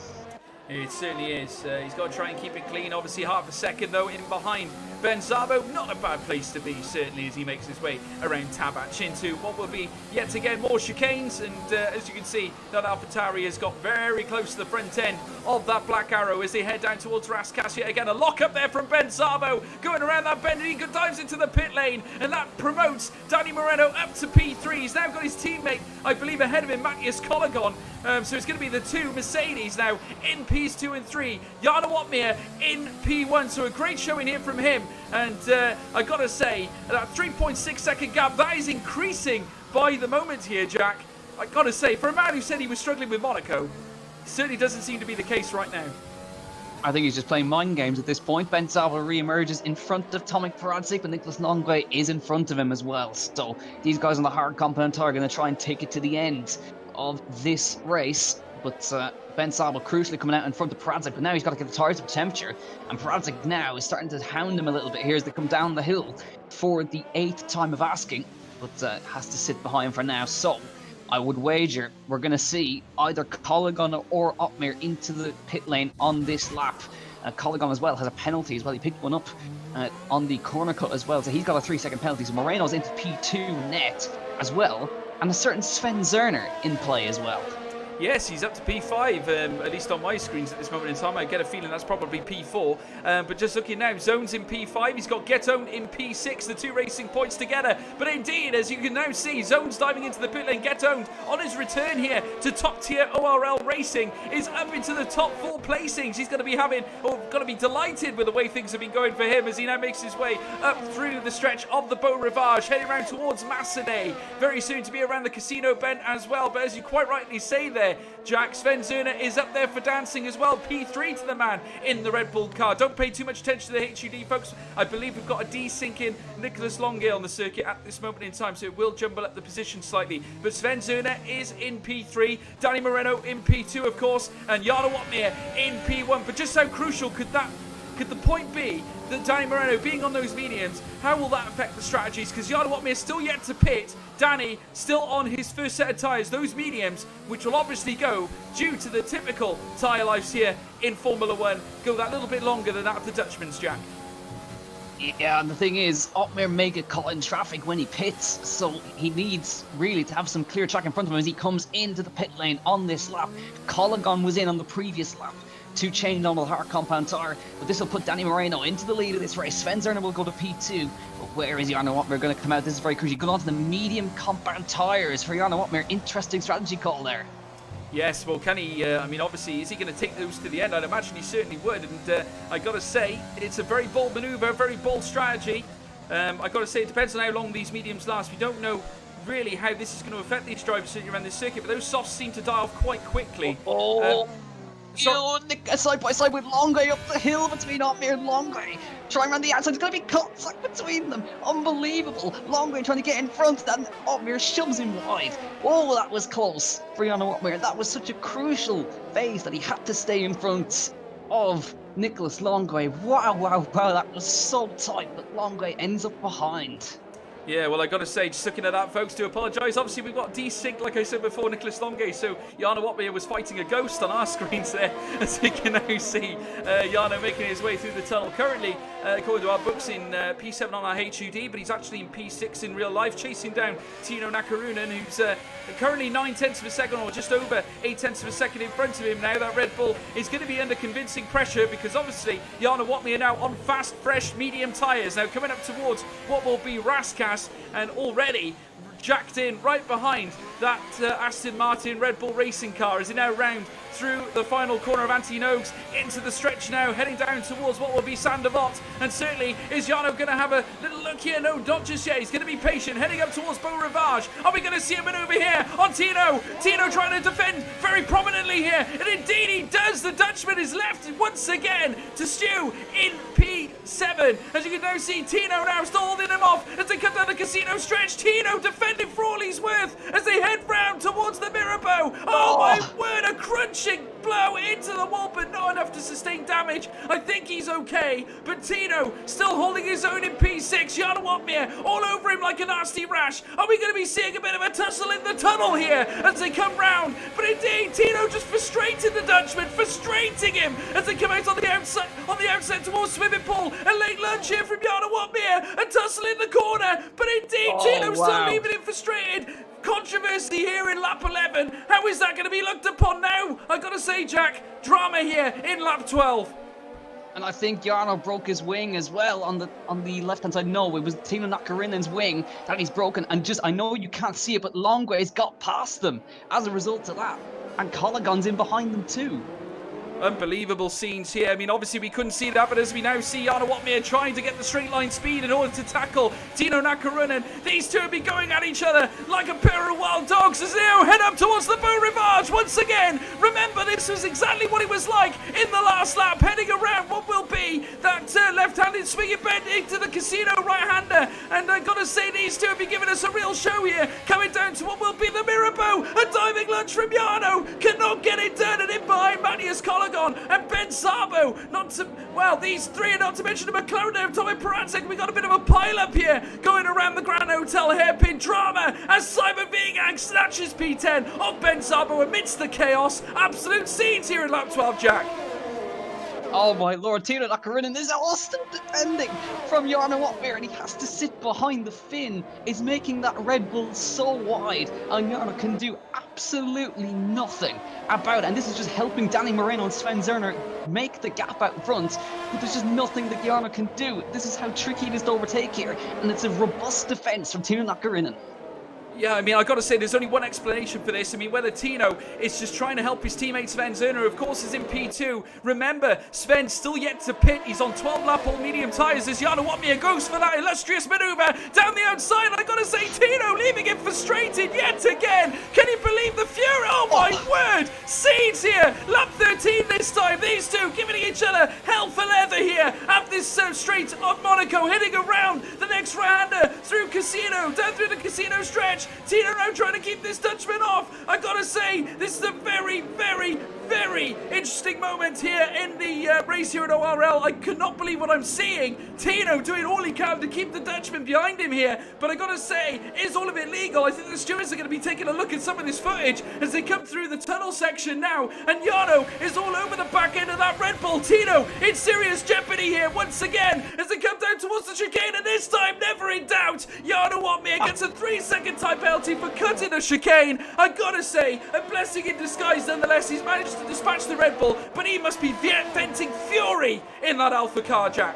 It certainly is. He's got to try and keep it clean. Obviously, half a second, though, in behind Ben Szabo. Not a bad place to be, certainly, as he makes his way around Tabat into what will be, yet again, more chicanes. And as you can see, that AlphaTauri has got very close to the front end of that Black Arrow as they head down towards Rascasse. Yet again, a lock up there from Ben Szabo, going around that bend, and he dives into the pit lane, and that promotes Danny Moreno up to P3. He's now got his teammate, I believe, ahead of him, Matthias Colligan. So it's going to be the two Mercedes now in Ps2 and 3. Jarno Watmir in P1, so a great showing here from him. And I got to say, that 3.6 second gap, that is increasing by the moment here, Jack. I got to say, for a man who said he was struggling with Monaco, it certainly doesn't seem to be the case right now. I think he's just playing mind games at this point. Ben Szabo re-emerges in front of Tomek Peradzik, but Nicolas Longue is in front of him as well. So these guys on the hard compound tyre are going to try and take it to the end of this race. But Ben Szabo crucially coming out in front of Peradzik, but now he's got to get the tyres up to temperature. And Peradzik now is starting to hound him a little bit here as they come down the hill for the 8th time of asking, but has to sit behind for now. So I would wager we're going to see either Colligan or Otmir into the pit lane on this lap. Colligan as well has a penalty as well. He picked one up on the corner cut as well, so he's got a 3-second penalty. So Moreno's into P2 net as well, and a certain Sven Zerner in play as well. Yes, he's up to P5, at least on my screens at this moment in time. I get a feeling that's probably P4. But just looking now, Zone's in P5. He's got Getone in P6, the two racing points together. But indeed, as you can now see, Zone's diving into the pit lane. Getone, on his return here to top-tier ORL racing, is up into the top 4 placings. He's going to be going to be delighted with the way things have been going for him as he now makes his way up through the stretch of the Beau Rivage, heading around towards Massenet. Very soon to be around the Casino Bend as well. But as you quite rightly say there, Jack, Sven Zerner is up there for dancing as well. P3 to the man in the Red Bull car. Don't pay too much attention to the HUD, folks. I believe we've got a desync in Nicolas Longue on the circuit at this moment in time, so it will jumble up the position slightly. But Sven Zerner is in P3, Danny Moreno in P2, of course, and Jarno Watmir in P1. But just how crucial could that Could the point be that Danny Moreno being on those mediums, how will that affect the strategies? Because Jarno Watmir is still yet to pit. Danny still on his first set of tyres, those mediums, which will obviously go, due to the typical tyre lives here in Formula 1, go that little bit longer than that of the Dutchman's, Jack. Yeah, and the thing is, Otmar may get caught in traffic when he pits, so he needs really to have some clear track in front of him as he comes into the pit lane on this lap. Colligan was in on the previous lap to change on the hard compound tyre, but this will put Danny Moreno into the lead of this race. Sven Zerner will go to P2, but where is Jarno Watmir going to come out? This is very crucial. Going on to the medium compound tyres for Jarno Watmir. Interesting strategy call there. Yes, well, can he, I mean, obviously, is he going to take those to the end? I'd imagine he certainly would, and I got to say, it's a very bold manoeuvre, very bold strategy. I got to say, it depends on how long these mediums last. We don't know really how this is going to affect these drivers certainly around this circuit, but those softs seem to die off quite quickly. Nick, side by side with Longueuil up the hill between Otmir and Longueuil. Trying around the outside, it's going to be contact between them. Unbelievable. Longueuil trying to get in front, then Otmir shoves him wide. Oh, that was close for Jarno Watmir. That was such a crucial phase that he had to stay in front of Nicholas Longueuil. Wow, that was so tight, but Longueuil ends up behind. Yeah, well, I got to say, just looking at that, folks, to apologise. Obviously, we've got desynced, like I said before, Nicholas Longueuil, so Jarno Watmir was fighting a ghost on our screens there, as you can now see Jarno making his way through the tunnel. Currently, according to our books, in P7 on our HUD, but he's actually in P6 in real life, chasing down Tino Nakarunen, who's currently 9/10 of a second, or just over 8/10 of a second in front of him now. That Red Bull is going to be under convincing pressure, because obviously, Jarno Watmir now on fast, fresh, medium tyres. Now, coming up towards what will be Raskas, and already jacked in right behind that Aston Martin Red Bull racing car as he now round through the final corner of Antinogues into the stretch now, heading down towards what will be Sainte Devote. And certainly, is Jarno going to have a little look here? No, not just yet. He's going to be patient, heading up towards Beau Rivage. Are we going to see a manoeuvre here on Tino? Tino trying to defend very prominently here, and indeed he does. The Dutchman is left once again to stew in P7. As you can now see, Tino now still holding him off as they come down the casino stretch. Tino defending for all he's worth as they head round towards the Mirabeau. Oh my word, a crunching blow into the wall, but not enough to sustain damage. I think he's okay, but Tino still holding his own in P6. Jarno Watmir all over him like a nasty rash. Are we going to be seeing a bit of a tussle in the tunnel here as they come round? But indeed, Tino just frustrated the Dutchman, frustrating him as they come out on the outside towards swimming pool. A late lunge here from Jarno Watmir, a tussle in the corner, but indeed, Tino's still leaving him frustrated. Controversy here in lap 11. How is that going to be looked upon now? I gotta say, Jack, drama here in lap 12. And I think Jarno broke his wing as well on the left-hand side. No, it was Tino Nakarinen's wing that he's broken. And just, I know you can't see it, but Longueuil's got past them as a result of that. And Colligan's in behind them too. Unbelievable scenes here. I mean, obviously we couldn't see that, but as we now see Jarno Watmir trying to get the straight line speed in order to tackle Tino Nakarunen. These two will be going at each other like a pair of wild dogs as they now head up towards the Beau Rivage once again. Remember, this was exactly what it was like in the last lap, heading around what will be that left-handed swinging bend into the casino right-hander. And I gotta say, these two will be giving us a real show here, coming down to what will be the Mirabeau. A diving lunge from Jarno, cannot get it done, and in behind Matthias Colligan and Ben Sabo. These three, and not to mention the McLaren there, Tommy Paratek. We got a bit of a pile-up here going around the Grand Hotel. Hairpin drama as Simon Vingang snatches P10 off Ben Sabo amidst the chaos. Absolute scenes here in lap 12, Jack. Oh my lord, Tino Nakarunen is still defending from Jarno Watmir, and he has to sit behind the fin. Is making that Red Bull so wide, and Jarno can do absolutely nothing about it. And this is just helping Danny Moreno and Sven Zerner make the gap out front, but there's just nothing that Jarno can do. This is how tricky it is to overtake here, and it's a robust defense from Tino Nakarunen. Yeah, I mean, I got to say, there's only one explanation for this. I mean, whether Tino is just trying to help his teammate Sven Zerner, of course, is in P2. Remember, Sven's still yet to pit. He's on 12-lap all medium tyres as Jarno Watmir goes for that illustrious manoeuvre down the outside. I got to say, Tino leaving him frustrated yet again. Can you believe the fury? Oh, my word. Seeds here. Lap 13 this time. These two giving each other hell for leather here at this this straight of Monaco, heading around the next right-hander through Casino, down through the Casino stretch. Tino now trying to keep this Dutchman off. I gotta say, this is a very, very, very interesting moment here in the race here at ORL. I cannot believe what I'm seeing. Tino doing all he can to keep the Dutchman behind him here, but I gotta say, is all of it legal? I think the stewards are going to be taking a look at some of this footage as they come through the tunnel section now, and Jarno is all over the back end of that Red Bull. Tino in serious jeopardy here once again as they come down towards the chicane, and this time, never in doubt, Jarno Watmere gets a 3-second time penalty for cutting the chicane. I gotta say, a blessing in disguise nonetheless. He's managed to dispatch the Red Bull, but he must be venting fury in that Alpha car, Jack.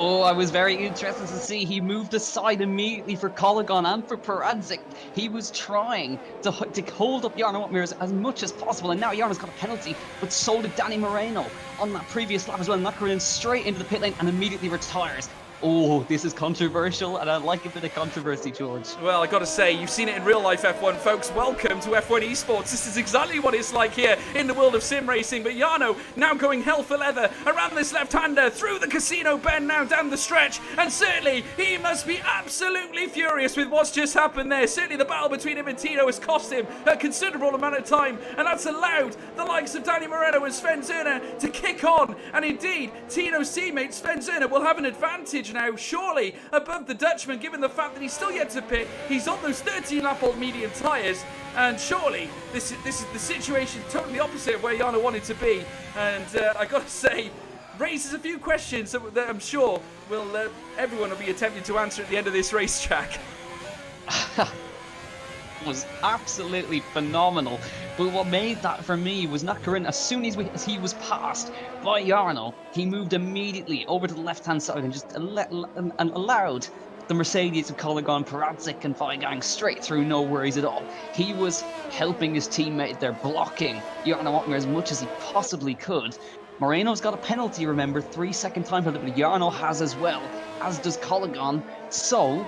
Oh, I was very interested to see he moved aside immediately for Colligan and for Peradzik. He was trying to hold up Jarno Watmere as much as possible, and now Jarno's got a penalty, but so did Danny Moreno on that previous lap as well, knocking in straight into the pit lane and immediately retires. Oh, this is controversial, and I like a bit of controversy, George. Well, I got to say, you've seen it in real life, F1 folks. Welcome to F1 Esports. This is exactly what it's like here in the world of sim racing. But Jarno now going hell for leather around this left-hander through the Casino bend now down the stretch. And certainly, he must be absolutely furious with what's just happened there. Certainly, the battle between him and Tino has cost him a considerable amount of time. And that's allowed the likes of Danny Moreno and Sven Zerner to kick on. And indeed, Tino's teammate Sven Zerner will have an advantage now, surely above the Dutchman, given the fact that he's still yet to pit. He's on those 13-lap-old medium tyres, and surely this is the situation totally opposite of where Jarno wanted to be. And I got to say, raises a few questions that I'm sure everyone will be attempting to answer at the end of this race, Jack. Was absolutely phenomenal, but what made that for me was Nakarin. As soon as he was passed by Jarno, he moved immediately over to the left-hand side and just allowed the Mercedes of Colligan, Peradzik and Weigang straight through, no worries at all. He was helping his teammate there, blocking Jarno Watmere as much as he possibly could. Moreno's got a penalty, remember, 3-second time penalty, but Jarno has as well, as does Colligan. So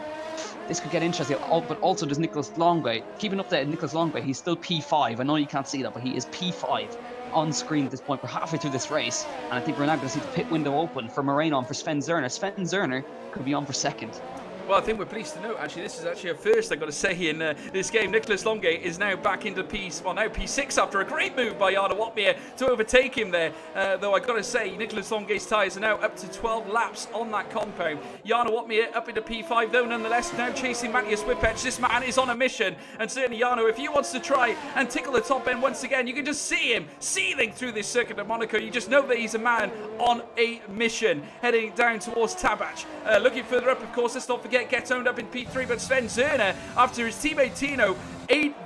this could get interesting, but also there's Nicholas Longway. Keeping up there, Nicholas Longway, he's still P5. I know you can't see that, but he is P5 on screen at this point. We're halfway through this race, and I think we're now going to see the pit window open for Moreno and for Sven Zerner. Sven Zerner could be on for second. Well, I think we're pleased to note, actually, this is actually a first, I've got to say, in this game. Nicholas Longay is now back into P6 after a great move by Jarno Watmere to overtake him there. Though I've got to say, Nicholas Longay's tyres are now up to 12 laps on that compound. Jarno Watmere up into P5, though, nonetheless, now chasing Matthias Whippetch. This man is on a mission, and certainly Jarno, if he wants to try and tickle the top end once again, you can just see him seething through this circuit of Monaco. You just know that he's a man on a mission, heading down towards Tabach. Looking further up, of course, let's not forget, gets owned up in P3, but Sven Zerner, after his teammate Tino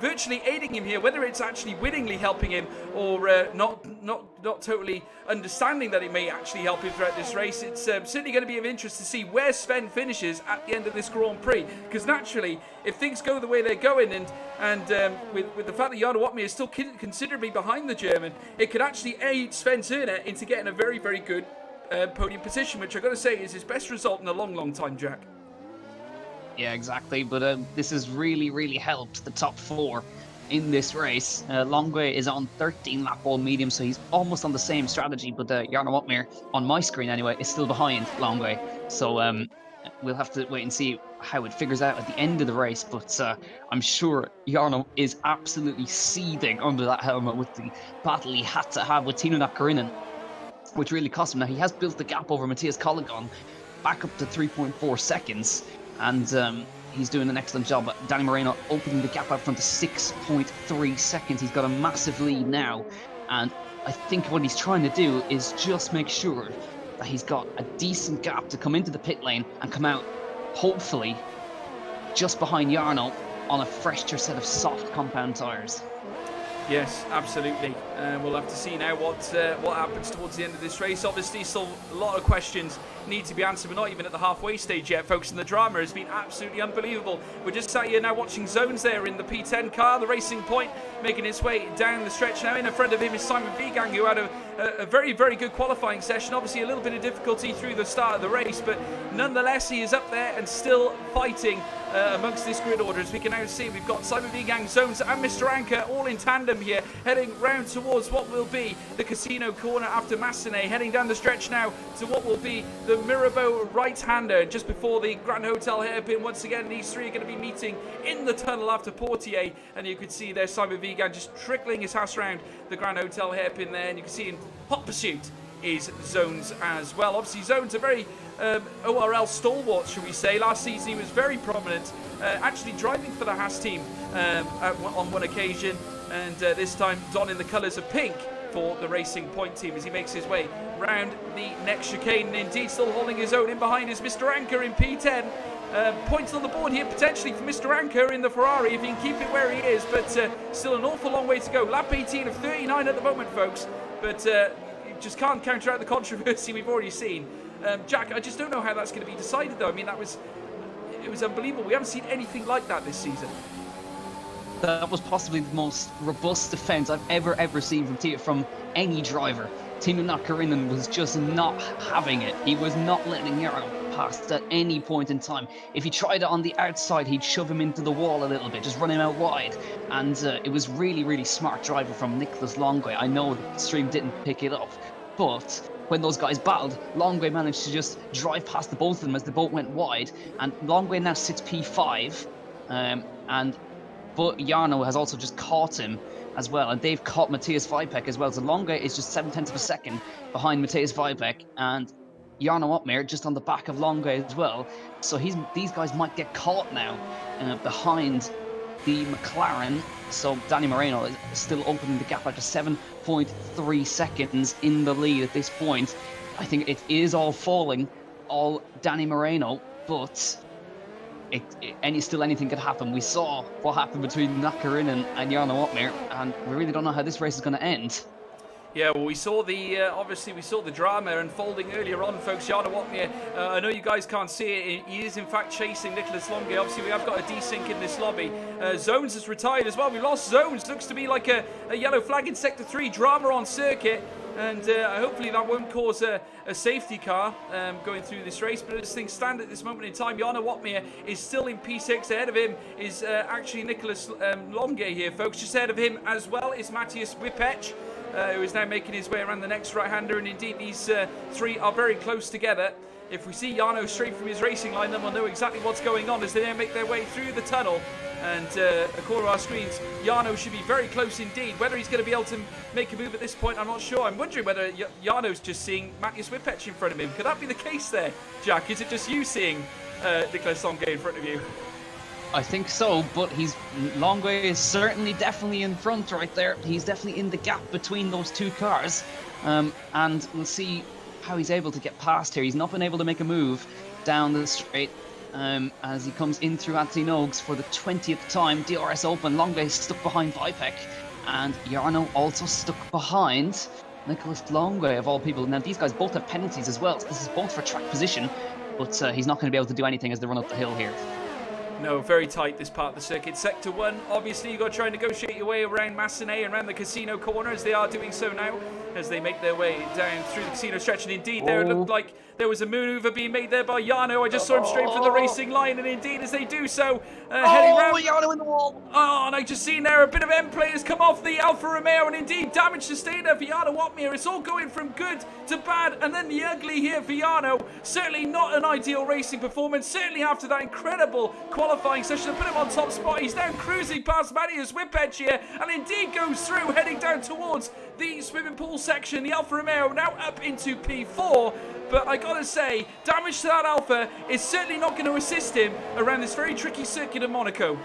virtually aiding him here, whether it's actually wittingly helping him or not totally understanding that it may actually help him throughout this race. It's certainly going to be of interest to see where Sven finishes at the end of this Grand Prix, because naturally, if things go the way they're going, and with the fact that Jarno Watmere is still considerably behind the German, it could actually aid Sven Zerner into getting a very, very good podium position, which I've got to say is his best result in a long, long time, Jack. Yeah, exactly, but this has really helped the top four in this race. Longway is on 13-lap-old medium, so he's almost on the same strategy, but Jarno Watmere, on my screen anyway, is still behind Longway. So we'll have to wait and see how it figures out at the end of the race, but I'm sure Jarno is absolutely seething under that helmet with the battle he had to have with Tino Nakarinen, which really cost him. Now, he has built the gap over Matthias Colligan back up to 3.4 seconds, and he's doing an excellent job. Danny Moreno opening the gap out front to 6.3 seconds. He's got a massive lead now, and I think what he's trying to do is just make sure that he's got a decent gap to come into the pit lane and come out, hopefully, just behind Jarno on a fresher set of soft compound tyres. Yes, absolutely. We'll have to see now what happens towards the end of this race. Obviously, still a lot of questions need to be answered. We're not even at the halfway stage yet, folks, and the drama has been absolutely unbelievable. We're just sat here now watching zones there in the P10 car, the Racing Point, making its way down the stretch now. In front of him is Simon Vigang, who had a very, very good qualifying session. Obviously, a little bit of difficulty through the start of the race, but nonetheless, he is up there and still fighting amongst this grid order. As we can now see, we've got Simon Vigang, Zones and Mr. Anker all in tandem here, heading round towards what will be the Casino corner after Massenet, heading down the stretch now to what will be the the Mirabeau right-hander just before the Grand Hotel hairpin. Once again, these three are going to be meeting in the tunnel after Portier, and you could see there Simon Vigan just trickling his house around the Grand Hotel hairpin there, and you can see in hot pursuit is Zones as well. Obviously, Zones are very ORL stalwart, should we say. Last season he was very prominent, actually driving for the Haas team on one occasion, and this time donning the colours of pink for the Racing Point team as he makes his way round the next chicane. And indeed, still holding his own in behind is Mr. Anker in P10. Points on the board here potentially for Mr. Anker in the Ferrari if he can keep it where he is, but still an awful long way to go. Lap 18 of 39 at the moment, folks, but you just can't counter out the controversy we've already seen. Jack, I just don't know how that's going to be decided, though. I mean, it was unbelievable. We haven't seen anything like that this season. That was possibly the most robust defence I've ever seen from any driver. Timo Nakarinen was just not having it. He was not letting Jarno pass at any point in time. If he tried it on the outside, he'd shove him into the wall a little bit, just run him out wide. And it was really smart driving from Nicolas Longuet. I know the stream didn't pick it up, but when those guys battled, Longuet managed to just drive past the both of them as the boat went wide. And Longuet now sits P5, but Jarno has also just caught him as well, and they've caught Matthias Weipek as well. So Longuet is just 0.7 of a second behind Matthias Weipek, and Jarno Opmeer just on the back of Longuet as well. So these guys might get caught now behind the McLaren. So Danny Moreno is still opening the gap after 7.3 seconds in the lead at this point. I think it is all falling, all Danny Moreno, but still anything could happen. We saw what happened between Nakarinen and Jarno Opmeer, and we really don't know how this race is going to end. Yeah, well, we saw the drama unfolding earlier on, folks. Jarno Opmeer, I know you guys can't see it. He is in fact chasing Nicolas Longuet. Obviously, we have got a desync in this lobby. Zones has retired as well. We lost Zones. Looks to be like a yellow flag in Sector 3. Drama on circuit. And hopefully that won't cause a safety car going through this race. But as things stand at this moment in time, Jarno Opmeer is still in P6. Ahead of him is actually Nicolas Longuet here, folks. Just ahead of him as well is Matthias Weipek, who is now making his way around the next right-hander. And indeed, these three are very close together. If we see Jarno straight from his racing line, then we'll know exactly what's going on as they now make their way through the tunnel. And according to our screens, Jarno should be very close indeed. Whether he's going to be able to make a move at this point, I'm not sure. I'm wondering whether Jarno's just seeing Matthias Weipek in front of him. Could that be the case there, Jack? Is it just you seeing Nicolas Longuet in front of you? I think so, but Longuet is definitely in front right there. He's definitely in the gap between those two cars. And we'll see how he's able to get past here. He's not been able to make a move down the straight. As he comes in through Anthony Nogues for the 20th time, DRS Open. Longuet stuck behind Weipek, and Jarno also stuck behind Nicolas Longuet, of all people. Now, these guys both have penalties as well, so this is both for track position, but he's not going to be able to do anything as they run up the hill here. No, very tight this part of the circuit. Sector 1, obviously you've got to try and negotiate your way around Massenet and around the casino corner, as they are doing so now, as they make their way down through the casino stretch. And indeed, there it looked like there was a maneuver being made there by Jarno. I just saw him straight from the racing line, and indeed, as they do so, heading round. Jarno in the wall! Oh, and I just seen there a bit of M play has come off the Alfa Romeo, and indeed, damage sustained there for Jarno Opmeer. It's all going from good to bad, and then the ugly here for Jarno. Certainly not an ideal racing performance, certainly after that incredible qualifying session to put him on top spot. He's now cruising past Matthias Weipek here, and indeed goes through, heading down towards the swimming pool section. The Alfa Romeo now up into P4, but I gotta say, damage to that Alfa is certainly not going to assist him around this very tricky circuit of Monaco.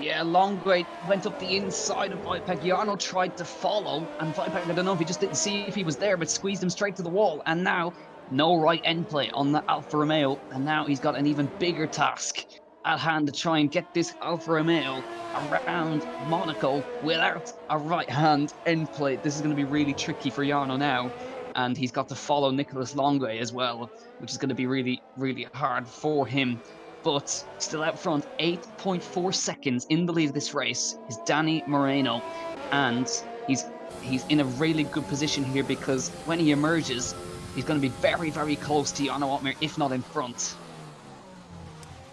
Yeah, Longuet went up the inside of Weipek. Jarno tried to follow, and Weipek, I don't know if he just didn't see if he was there, but squeezed him straight to the wall. And now, no right end play on the Alfa Romeo, and now he's got an even bigger task at hand to try and get this Alfa Romeo around Monaco without a right-hand end plate. This is going to be really tricky for Jarno now, and he's got to follow Nicolas Longuet as well, which is going to be really hard for him. But still out front, 8.4 seconds in the lead of this race is Danny Moreno, and he's in a really good position here, because when he emerges, he's going to be very close to Jarno Opmeer, if not in front.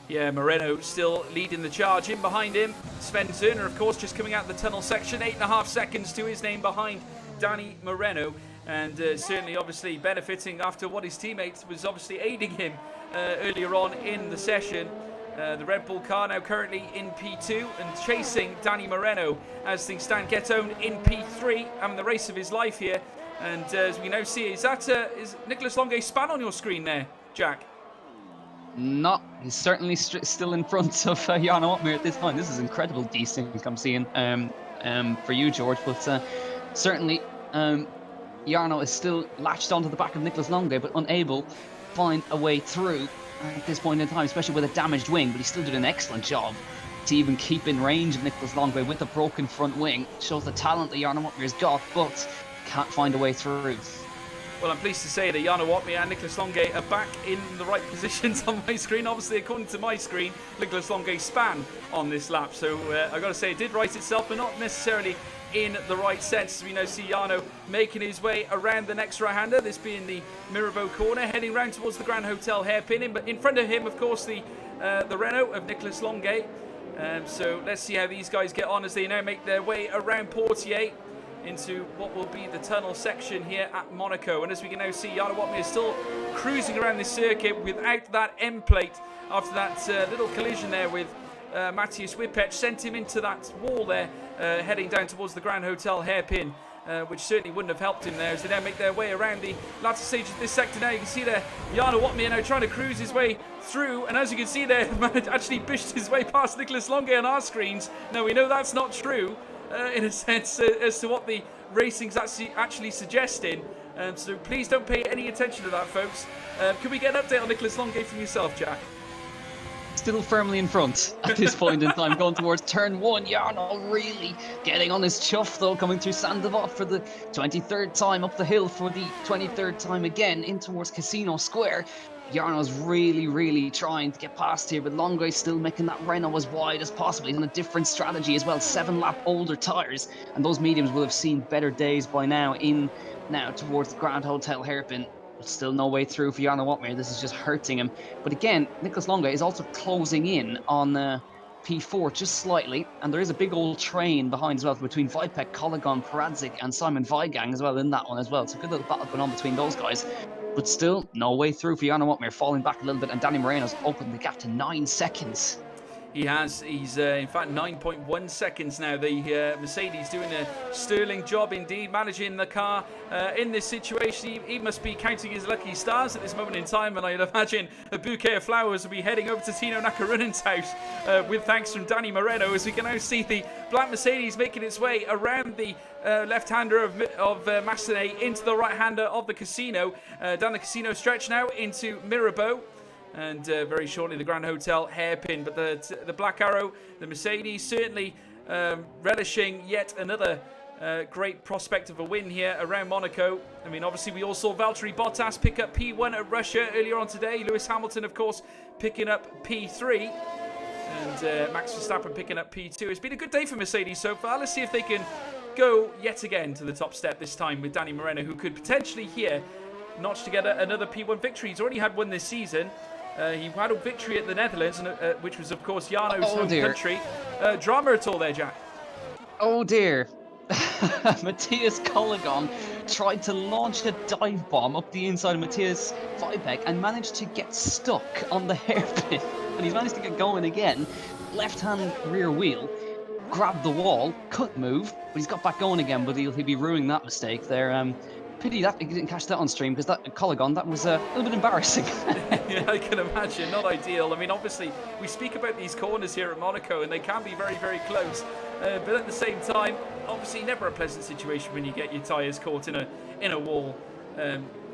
Yeah, Moreno still leading the charge. In behind him, Sven Zerner, of course, just coming out of the tunnel section. 8.5 seconds to his name behind Danny Moreno. and certainly obviously benefiting after what his teammate was obviously aiding him earlier on in the session. The Red Bull car now currently in P2 and chasing Danny Moreno as things stand. Getone in P3, having the race of his life here. And as we now see, is Nicholas Longuet span on your screen there, Jack? No, he's certainly still in front of Jarno Opmeer at this point. This is incredible desync I'm seeing for you, George. But certainly Jarno is still latched onto the back of Nicholas Longuet, but unable to find a way through at this point in time, especially with a damaged wing. But he's still doing an excellent job to even keep in range of Nicholas Longuet with a broken front wing. Shows the talent that Jarno Opmeer's got, but can't find a way through. Well, I'm pleased to say that Jarno Opmeer and Nicholas Longuet are back in the right positions on my screen. Obviously, according to my screen, Nicholas Longuet span on this lap. So I've got to say, it did right itself, but not necessarily in the right sense. We now see Jarno making his way around the next right-hander, this being the Mirabeau corner, heading round towards the Grand Hotel hairpin. But in front of him, of course, the Renault of Nicholas Longuet. So let's see how these guys get on as they now make their way around Portier into what will be the tunnel section here at Monaco. And as we can now see, Jarno Opmeer is still cruising around this circuit without that end plate after that little collision there with Matthias Whippech, sent him into that wall there, heading down towards the Grand Hotel hairpin, which certainly wouldn't have helped him there as they now make their way around the latter stages of this sector. Now you can see there, Jarno Opmeer now trying to cruise his way through, and as you can see there, actually bished his way past Nicholas Longuet on our screens. Now we know that's not true, in a sense, as to what the racing's actually suggesting. So please don't pay any attention to that, folks. Can we get an update on Nicholas Longuet from yourself, Jack? Still firmly in front at this point in time, going towards turn 1. Jarno really getting on his chuff, though, coming through Sandoval for the 23rd time, up the hill for the 23rd time again, in towards Casino Square. Jarno's really trying to get past here, but Longuet still making that Renault as wide as possible. He's on a different strategy as well, 7-lap older tyres, and those mediums will have seen better days by now towards the Grand Hotel hairpin. But still no way through for Jarno Opmeer. This is just hurting him. But again, Nicholas Longuet is also closing in on P4 just slightly, and there is a big old train behind as well between Vipek, Kologon, Paradzik and Simon Weigang as well in that one as well. So a good little battle going on between those guys. But still, no way through for Jarno Opmeer, falling back a little bit, and Danny Moreno's opened the gap to 9 seconds. He has. He's, in fact, 9.1 seconds now. The Mercedes doing a sterling job indeed, managing the car in this situation. He must be counting his lucky stars at this moment in time, and I'd imagine a bouquet of flowers will be heading over to Tino Nakarunin's house with thanks from Danny Moreno, as we can now see the black Mercedes making its way around the left-hander of Massenet into the right-hander of the Casino, down the Casino stretch now into Mirabeau. And very shortly the Grand Hotel hairpin. But the Black Arrow, the Mercedes, certainly relishing yet another great prospect of a win here around Monaco. I mean, obviously we all saw Valtteri Bottas pick up P1 at Russia earlier on today. Lewis Hamilton, of course, picking up P3. And Max Verstappen picking up P2. It's been a good day for Mercedes so far. Let's see if they can go yet again to the top step this time with Danny Moreno, who could potentially here notch together another P1 victory. He's already had one this season. He had a victory at the Netherlands, which was, of course, Jarno's home country. Drama at all there, Jack? Oh, dear. Matthias Kologon tried to launch a dive bomb up the inside of Matthias Vipek and managed to get stuck on the hairpin. And he's managed to get going again. Left-hand rear wheel, grabbed the wall, couldn't move, but he's got back going again, but he'll be ruining that mistake there. Pity that he didn't catch that on stream, because that Kologon, that was a little bit embarrassing. Yeah, I can imagine. Not ideal. I mean, obviously, we speak about these corners here at Monaco, and they can be very close. But at the same time, obviously, never a pleasant situation when you get your tyres caught in a wall,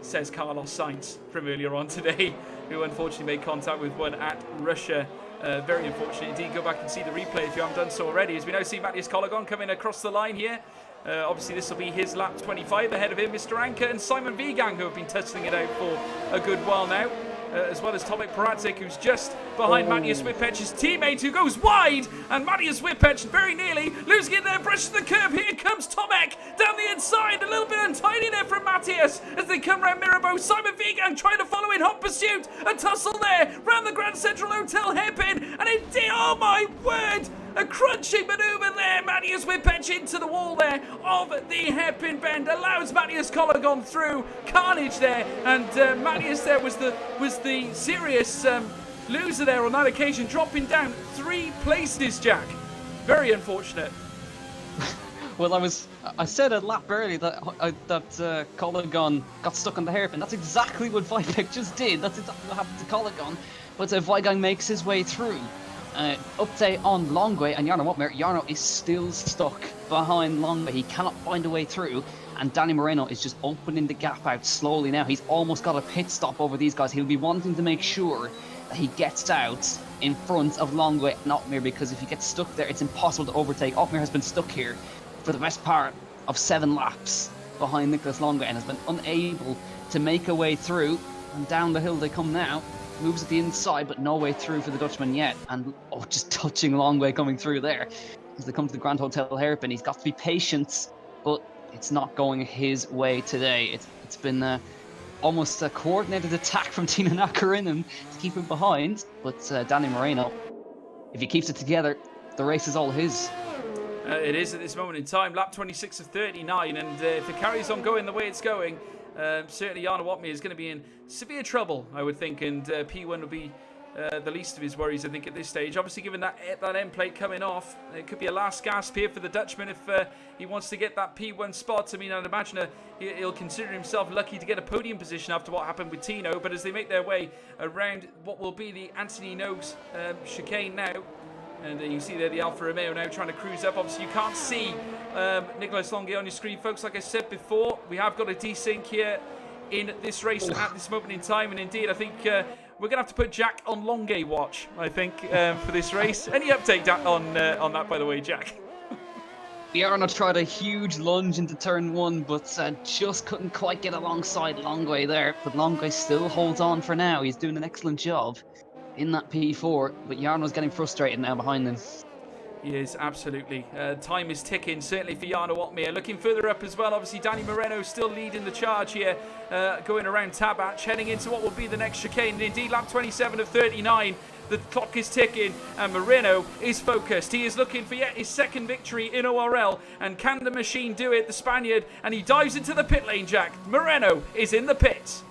says Carlos Sainz from earlier on today, who unfortunately made contact with one at Russia. Very unfortunate indeed. Go back and see the replay if you haven't done so already, as we now see Matthias Kologon coming across the line here. Obviously, this will be his lap 25. Ahead of him, Mr. Anker and Simon Weigang, who have been testing it out for a good while now. As well as Tomek Paradzik, who's just behind Matthias Whippech's teammate, who goes wide. And Matthias Whippech very nearly losing it there, brushes the curb. Here comes Tomek down the inside. A little bit untidy there from Matthias as they come round Mirabeau. Simon Weigang trying to follow in hot pursuit. A tussle there round the Grand Central Hotel hairpin. And indeed, oh my word! A crunching maneuver there. Matthias Whippetch into the wall there of the hairpin bend. Allows Matthias Cologon through. Carnage there. And Matthias there was the serious loser there on that occasion. Dropping down 3 places, Jack. Very unfortunate. Well, I said a lap earlier that Cologon got stuck on the hairpin. That's exactly what Vipek just did. That's exactly what happened to Cologon. But Weigang makes his way through. Update on Longway and Jarno Wotmer. Jarno is still stuck behind Longway. He cannot find a way through. And Danny Moreno is just opening the gap out slowly now. He's almost got a pit stop over these guys. He'll be wanting to make sure that he gets out in front of Longway and Otmir, because if he gets stuck there, it's impossible to overtake. Otmir has been stuck here for the best part of 7 laps behind Nicholas Longway and has been unable to make a way through. And down the hill they come now. Moves at the inside, but no way through for the Dutchman yet. And just touching Longway coming through there as they come to the Grand Hotel hairpin. He's got to be patient, but it's not going his way today. It's been almost a coordinated attack from Tina Nakarinen to keep him behind. But Danny Moreno, if he keeps it together, the race is all his. It is at this moment in time, lap 26 of 39, and if it carries on going the way it's going, certainly Jarno Wotmer is going to be in severe trouble, I would think, and P1 will be the least of his worries, I think, at this stage. Obviously, given that end plate coming off, it could be a last gasp here for the Dutchman if he wants to get that P1 spot. I mean, I'd imagine he'll consider himself lucky to get a podium position after what happened with Tino, but as they make their way around what will be the Anthony Noakes chicane now, and you see there the Alfa Romeo now trying to cruise up. Obviously, you can't see Nicolas Longay on your screen, folks. Like I said before, we have got a desync here in this race at this moment in time. And indeed, I think we're going to have to put Jack on Longay watch, I think, for this race. Any update on that, by the way, Jack? Jarno tried a huge lunge into turn 1, but just couldn't quite get alongside Longway there. But Longway still holds on for now. He's doing an excellent job in that P4, but Jarno's getting frustrated now behind him. He is, absolutely. Time is ticking, certainly for Jarno Wotmer. Looking further up as well, obviously Danny Moreno still leading the charge here, going around Tabach, heading into what will be the next chicane. And indeed, lap 27 of 39, the clock is ticking, and Moreno is focused. He is looking for yet his second victory in ORL, and can the machine do it, the Spaniard? And he dives into the pit lane, Jack. Moreno is in the pits.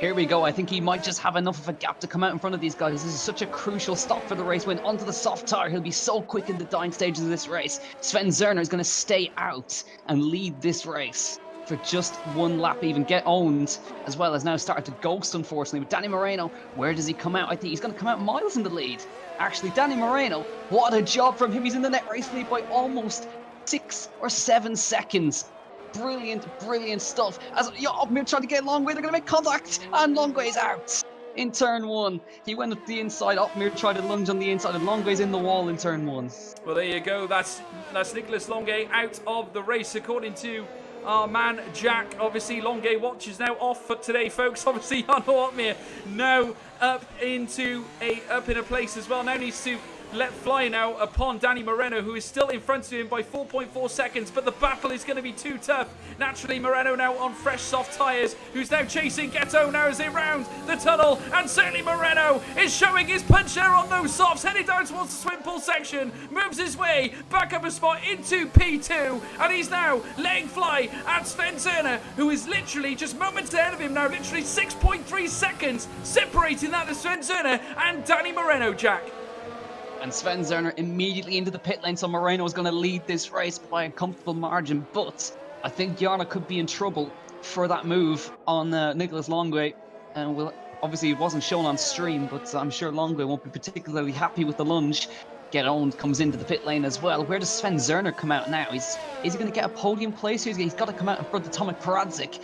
Here we go. I think he might just have enough of a gap to come out in front of these guys. This is such a crucial stop for the race win. Onto the soft tire. He'll be so quick in the dying stages of this race. Sven Zerner is going to stay out and lead this race for just 1 lap, even get owned, as well as now started to ghost, unfortunately. With Danny Moreno, where does he come out? I think he's going to come out miles in the lead. Actually, Danny Moreno, what a job from him. He's in the net race lead by almost 6 or 7 seconds. Brilliant stuff. As Otmir trying to get Longway, they're going to make contact, and Longway's out in turn 1. He went up the inside. Otmir tried to lunge on the inside, and Longway's in the wall in turn 1. Well, there you go. That's Nicolas Longay out of the race, according to our man Jack. Obviously, Longay watch is now off for today, folks. Obviously, Jarno Wotmer now up in a place as well. Now needs to let fly now upon Danny Moreno, who is still in front of him by 4.4 seconds, but the battle is going to be too tough. Naturally, Moreno now on fresh soft tyres, who's now chasing Ghetto now as they round the tunnel, and certainly Moreno is showing his punch there on those softs, heading down towards the swim pool section, moves his way back up a spot into P2, and he's now letting fly at Sven Zerner, who is literally just moments ahead of him now, literally 6.3 seconds separating that to Sven Zerner and Danny Moreno, Jack. And Sven Zerner immediately into the pit lane, so Moreno is going to lead this race by a comfortable margin. But I think Jarno could be in trouble for that move on Nicolas Longway. And obviously it wasn't shown on stream, but I'm sure Longway won't be particularly happy with the lunge. Get owned comes into the pit lane as well. Where does Sven Zerner come out now? Is he going to get a podium place here? He's got to come out in front of Tomek Paradzik.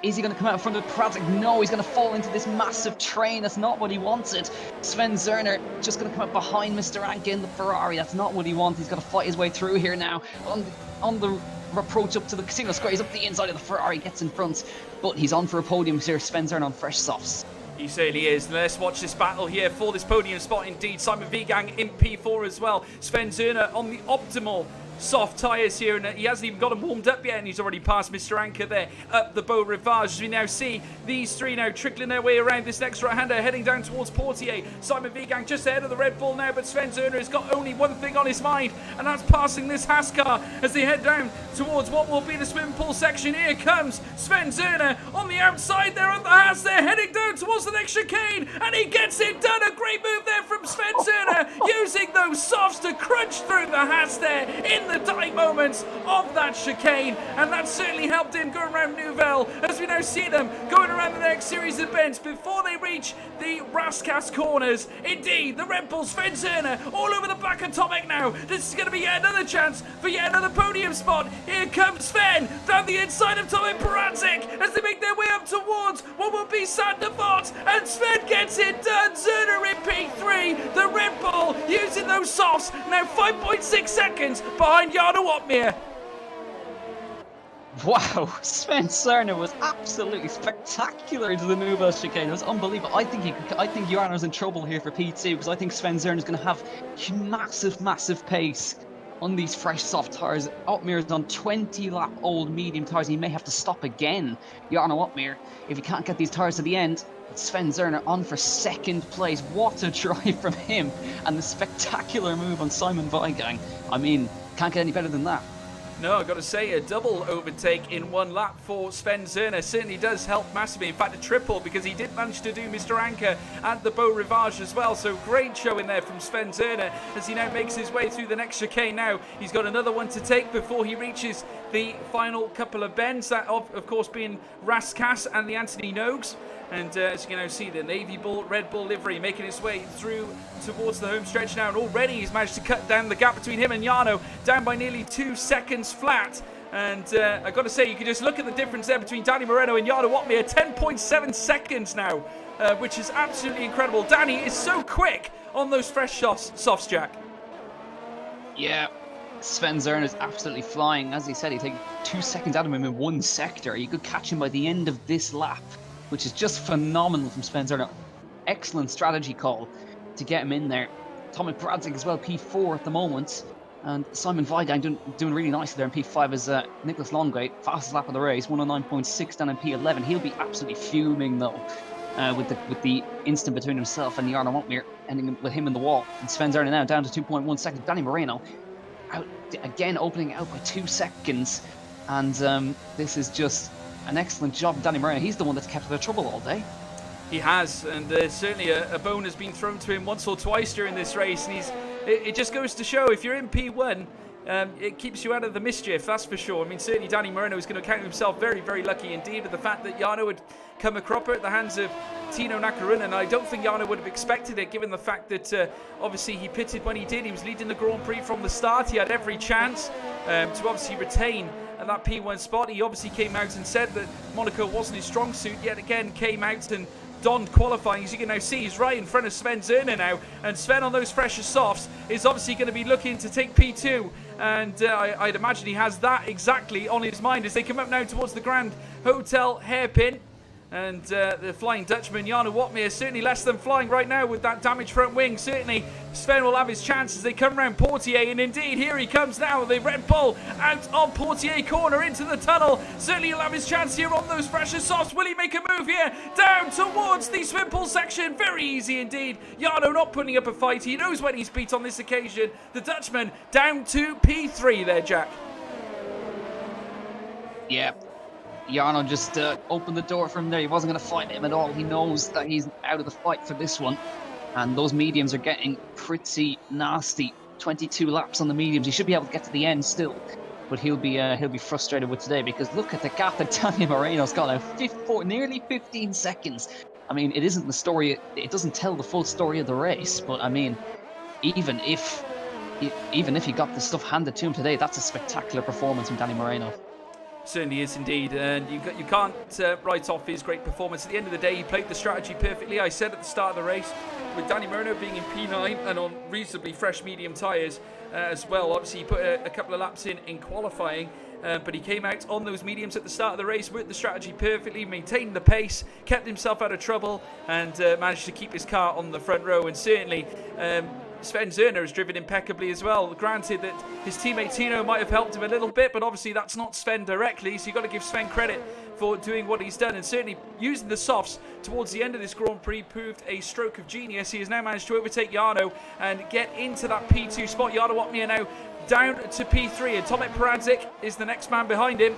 Is he going to come out in front of Paradzik? No, he's going to fall into this massive train. That's not what he wanted. Sven Zerner just going to come out behind Mr. Anke in the Ferrari. That's not what he wanted. He's got to fight his way through here now. On the approach up to the Casino Square, he's up the inside of the Ferrari, gets in front. But he's on for a podium here. Sven Zerner on fresh softs. He certainly is. Let's watch this battle here for this podium spot indeed. Simon Vigang in P4 as well. Sven Zerner on the optimal soft tyres here, and he hasn't even got them warmed up yet, and he's already passed Mr. Anker there up the Beau Rivage. As we now see these three now trickling their way around this next right-hander, heading down towards Portier. Simon Vigang just ahead of the Red Bull now, but Sven Zerner has got only one thing on his mind, and that's passing this Haas car as they head down towards what will be the swimming pool section. Here comes Sven Zerner on the outside there of the Haas. They're heading down towards the next chicane, and he gets it done. A great move there from Sven Zerner, using those softs to crunch through the Haas there in the dying moments of that chicane, and that certainly helped him go around Nouvelle, as we now see them going around the next series of bends before they reach the Raskas corners. Indeed, the Red Bull, Sven Zerner all over the back of Tomek now. This is going to be yet another chance for yet another podium spot. Here comes Sven down the inside of Tomek Paradzik as they make their way up towards what will be Sander Vort, and Sven gets it done. Zerner in P3, the Red Bull using those softs, now 5.6 seconds behind Jarno Opmeer. Wow, Sven Zerner was absolutely spectacular into the Nouvelle chicane. It was unbelievable. I think Jarno's in trouble here for P2, because I think Sven Zerner is going to have massive pace on these fresh soft tyres. Opmeer is on 20-lap old medium tyres. He may have to stop again, Jarno Opmeer, if he can't get these tyres to the end. Sven Zerner on for second place. What a drive from him, and the spectacular move on Simon Vigang. I mean, can't get any better than that. No, I've got to say, a double overtake in one lap for Sven Zerner certainly does help massively. In fact, a triple, because he did manage to do Mr. Anker at the Beau Rivage as well. So great showing there from Sven Zerner as he now makes his way through the next chicane. Now he's got another one to take before he reaches the final couple of bends. That, of course, being Raskas and the Anthony Nogues. And as you can now see, the Navy Bull, Red Bull livery making its way through towards the home stretch now. And already he's managed to cut down the gap between him and Jarno, down by nearly 2 seconds flat. And I've got to say, you can just look at the difference there between Danny Moreno and Jarno Opmeer. 10.7 seconds now, which is absolutely incredible. Danny is so quick on those fresh softs, Jack. Yeah, Sven Zerner is absolutely flying. As he said, he'd take 2 seconds out of him in one sector. You could catch him by the end of this lap, which is just phenomenal from Sven Zerner. Excellent strategy call to get him in there. Tomek Paradzik as well, P4 at the moment. And Simon Vigang doing really nicely there in P5 as Nicholas Longway, fastest lap of the race, 109.6 down in P11. He'll be absolutely fuming though, with the instant between himself and Jarno Opmeer, ending with him in the wall. And Sven Zerner now down to 2.1 seconds. Danny Moreno out again, opening out by 2 seconds. And this is just an excellent job, Danny Moreno. He's the one that's kept out of trouble all day. He has, and certainly a bone has been thrown to him once or twice during this race, and it just goes to show, if you're in P1, it keeps you out of the mischief, that's for sure. I mean, certainly Danny Moreno is going to count himself very, very lucky indeed with the fact that Jarno had come a cropper at the hands of Tino Nakarunen, and I don't think Jarno would have expected it, given the fact that obviously he pitted when he did. He was leading the Grand Prix from the start. He had every chance to obviously retain that P1 spot. He obviously came out and said that Monaco wasn't his strong suit, yet again came out and donned qualifying. As you can now see, he's right in front of Sven Zerner now, and Sven on those fresher softs is obviously going to be looking to take P2, and I'd imagine he has that exactly on his mind as they come up now towards the Grand Hotel hairpin. And the Flying Dutchman, Jarno Opmeer, certainly less than flying right now with that damaged front wing. Certainly Sven will have his chance as they come around Portier, and indeed here he comes now, the Red Bull out of Portier corner into the tunnel. Certainly he'll have his chance here on those fresher softs. Will he make a move here down towards the swim pool section? Very easy indeed. Jarno not putting up a fight. He knows when he's beat on this occasion. The Dutchman down to P3 there, Jack. Yeah. Jarno just opened the door for him there. He wasn't going to fight him at all. He knows that he's out of the fight for this one. And those mediums are getting pretty nasty. 22 laps on the mediums. He should be able to get to the end still. But he'll be frustrated with today, because look at the gap that Danny Moreno's got now. Nearly 15 seconds. I mean, it isn't the story. It doesn't tell the full story of the race. But I mean, even if he got the stuff handed to him today, that's a spectacular performance from Danny Moreno. Certainly is indeed, and you can't write off his great performance. At the end of the day, he played the strategy perfectly. I said at the start of the race, with Danny Moreno being in P9 and on reasonably fresh medium tyres as well. Obviously, he put a couple of laps in qualifying, but he came out on those mediums at the start of the race, worked the strategy perfectly, maintained the pace, kept himself out of trouble, and managed to keep his car on the front row. And certainly Sven Zerner has driven impeccably as well. Granted that his teammate Tino might have helped him a little bit, but obviously that's not Sven directly, so you've got to give Sven credit for doing what he's done, and certainly using the softs towards the end of this Grand Prix proved a stroke of genius. He has now managed to overtake Jarno and get into that P2 spot. Jarno Watmir now down to P3, and Tomek Peradzik is the next man behind him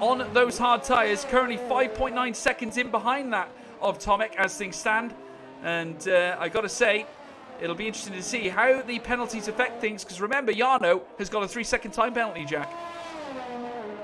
on those hard tyres, currently 5.9 seconds in behind that of Tomek as things stand. And I got to say, it'll be interesting to see how the penalties affect things, because remember, Jarno has got a 3-second time penalty, Jack.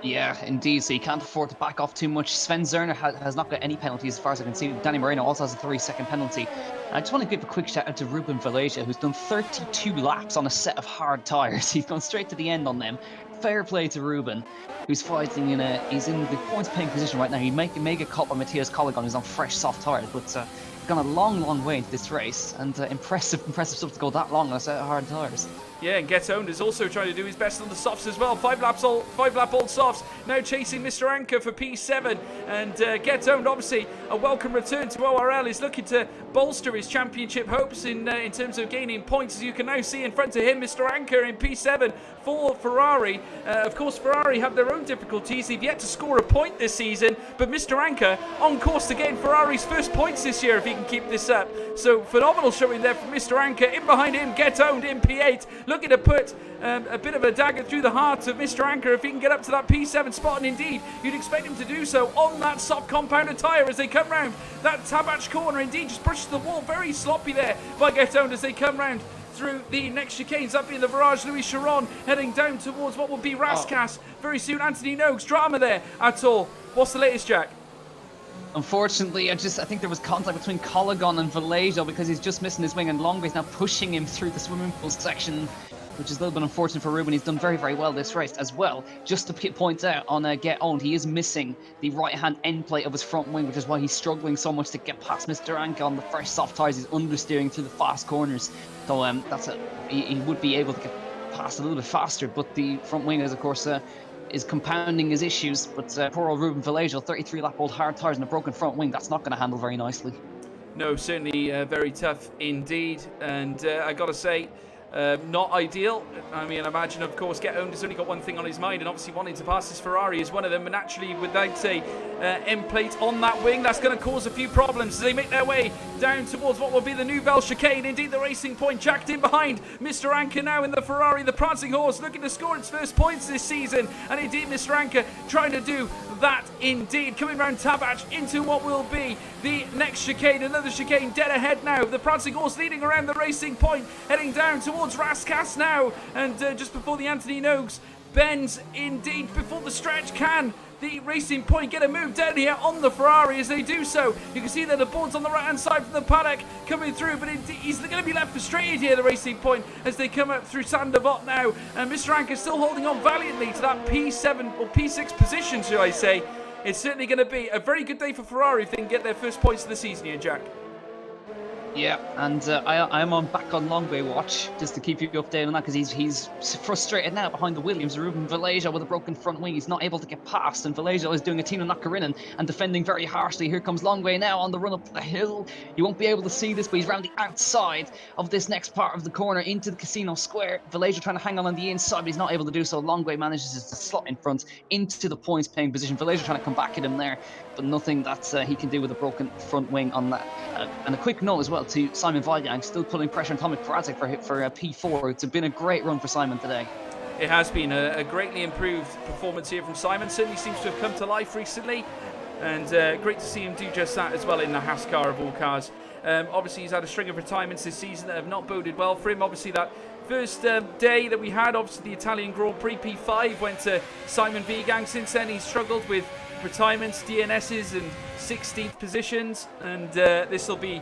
Yeah, indeed. So you can't afford to back off too much. Sven Zerner has not got any penalties as far as I can see. Danny Moreno also has a 3-second penalty. I just want to give a quick shout out to Ruben Valencia, who's done 32 laps on a set of hard tyres. He's gone straight to the end on them. Fair play to Ruben, who's fighting he's in the points paying position right now. He may get caught by Matthias Colligan, who's on fresh soft tyres, but gone a long way into this race, and impressive stuff to go that long on a set of hard tyres. Yeah, and Get Owned is also trying to do his best on the softs as well. 5-lap old softs, now chasing Mr. Anker for P7. And Get Owned, obviously, a welcome return to ORL. He's looking to bolster his championship hopes in terms of gaining points. As you can now see in front of him, Mr. Anker in P7 for Ferrari. Of course, Ferrari have their own difficulties. They've yet to score a point this season, but Mr. Anker on course to gain Ferrari's first points this year if he can keep this up. So phenomenal showing there from Mr. Anker. In behind him, Get Owned in P8. Looking to put a bit of a dagger through the heart of Mr. Anker if he can get up to that P7 spot, and indeed you'd expect him to do so on that soft compounded tyre as they come round that Tabach corner. Indeed, just pushes the wall, very sloppy there by Get Owned as they come round through the next chicanes. Up in the Virage, Louis Chiron heading down towards what will be Raskas very soon. Anthony Noakes, drama there at all. What's the latest, Jack? Unfortunately, I think there was contact between Colligan and Vallejo because he's just missing his wing, and Longway's now pushing him through the swimming pool section, which is a little bit unfortunate for Ruben. He's done very well this race as well. Just to point out on Get Owned, he is missing the right-hand end plate of his front wing, which is why he's struggling so much to get past Mr. Anker on the fresh soft tyres. He's understeering through the fast corners, so he would be able to get past a little bit faster, but the front wing is, of course, is compounding his issues. But poor old Ruben Vallejo, 33-lap-old hard tyres and a broken front wing, that's not going to handle very nicely. No, certainly very tough indeed, and I got to say, not ideal. I mean, imagine, of course, Get Owned has only got one thing on his mind, and obviously wanting to pass his Ferrari is one of them. And naturally, without a end plate on that wing, that's going to cause a few problems as they make their way down towards what will be the Nouvelle chicane. Indeed, the racing point jacked in behind Mr. Anker now in the Ferrari, the prancing horse, looking to score its first points this season. And indeed, Mr. Anker trying to do that indeed, coming round Tabach into what will be the next chicane. Another chicane dead ahead now. The prancing horse leading around the racing point, heading down towards Raskas now, and just before the Anthony Noakes bends indeed before the stretch. Can the racing point get a move down here on the Ferrari? As they do so, you can see that the board's on the right hand side from the paddock coming through, but he's going to be left frustrated here, the racing point, as they come up through Sandevot now, and Mr. Anker still holding on valiantly to that P7 or P6 position, should I say. It's certainly going to be a very good day for Ferrari if they can get their first points of the season here, Jack. Yeah, and I'm back on Longway watch just to keep you updated on that, because he's frustrated now behind the Williams. Ruben Vallejo with a broken front wing, he's not able to get past, and Vallejo is doing a Tino Nakarinen and defending very harshly. Here comes Longway now on the run up the hill. You won't be able to see this, but he's around the outside of this next part of the corner into the Casino Square. Vallejo trying to hang on the inside, but he's not able to do so. Longway manages to slot in front into the points paying position. Vallejo trying to come back at him there, but nothing that he can do with a broken front wing on that. And a quick note as well to Simon Weigand, still putting pressure on Tomek Peradzik for P4. It's been a great run for Simon today. It has been a greatly improved performance here from Simon. Certainly seems to have come to life recently, and great to see him do just that as well in the Haas car of all cars. Obviously, he's had a string of retirements this season that have not boded well for him. Obviously, that first day that we had, obviously the Italian Grand Prix P5 went to Simon Weigand. Since then, he's struggled with retirements, DNSs and 16th positions, and this will be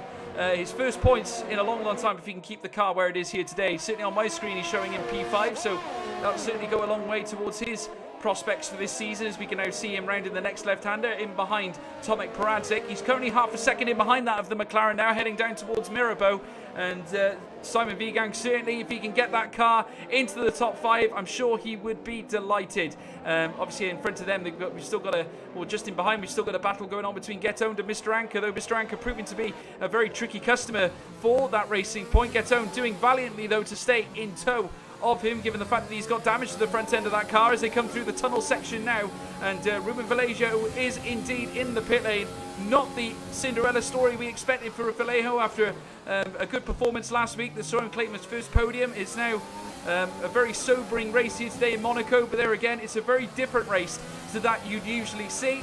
his first points in a long time if he can keep the car where it is here today. Certainly on my screen he's showing him P5, so that'll certainly go a long way towards his prospects for this season, as we can now see him round in the next left-hander in behind Tomek Paradzik. He's currently half a second in behind that of the McLaren now, heading down towards Mirabeau. And Simon Vigang, certainly, if he can get that car into the top 5, I'm sure he would be delighted. Obviously, in front of them, we've still got just in behind, we've still got a battle going on between Get Owned and Mr. Anker, though Mr. Anker proving to be a very tricky customer for that Racing Point. Get Owned doing valiantly, though, to stay in tow of him, given the fact that he's got damage to the front end of that car as they come through the tunnel section now. And Ruben Vallejo is indeed in the pit lane. Not the Cinderella story we expected for Vallejo after a good performance last week that saw him claim his first podium. It's now a very sobering race here today in Monaco, but there again, it's a very different race to that you'd usually see,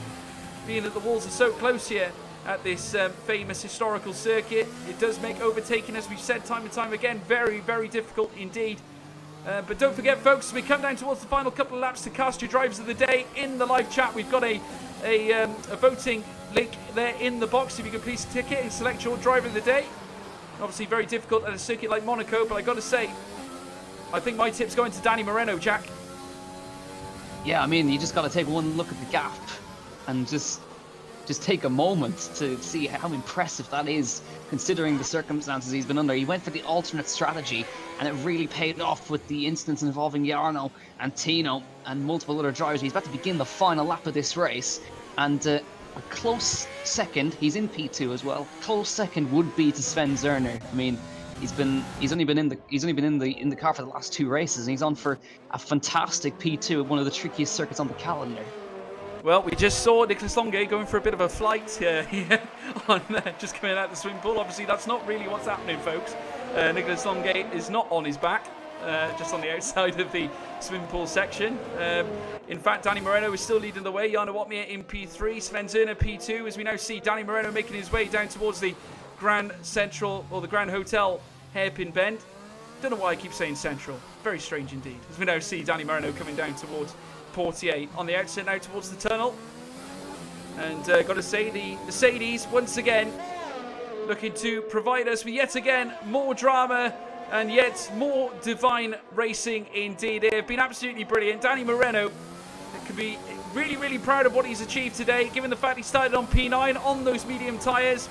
being that the walls are so close here at this famous historical circuit. It does make overtaking, as we've said time and time again, very, very difficult indeed. But don't forget, folks, as we come down towards the final couple of laps to cast your drivers of the day in the live chat, we've got a voting link there in the box. If you could please tick it and select your driver of the day. Obviously very difficult at a circuit like Monaco, but I got to say, I think my tip's going to Danny Moreno, Jack. Yeah, I mean, you just got to take one look at the gap and just take a moment to see how impressive that is, considering the circumstances he's been under. He went for the alternate strategy, and it really paid off with the incidents involving Jarno and Tino and multiple other drivers. He's about to begin the final lap of this race, and a close second, he's in P2 as well. Close second would be to Sven Zerner. I mean, he's only been in the car for the last 2 races, and he's on for a fantastic P2 at one of the trickiest circuits on the calendar. Well, we just saw Nicholas Longue going for a bit of a flight here on just coming out the swimming pool. Obviously, that's not really what's happening, folks. Nicholas Longue is not on his back, just on the outside of the swimming pool section. In fact, Danny Moreno is still leading the way. Jarno Watmir in P3, Sven Zerner P2, as we now see Danny Moreno making his way down towards the Grand Central, or the Grand Hotel hairpin bend. Don't know why I keep saying Central. Very strange indeed. As we now see Danny Moreno coming down towards Portier on the outset now towards the tunnel. And got to say, the Mercedes once again looking to provide us with yet again more drama and yet more divine racing indeed. They have been absolutely brilliant. Danny Moreno can be really, really proud of what he's achieved today, given the fact he started on P9 on those medium tyres,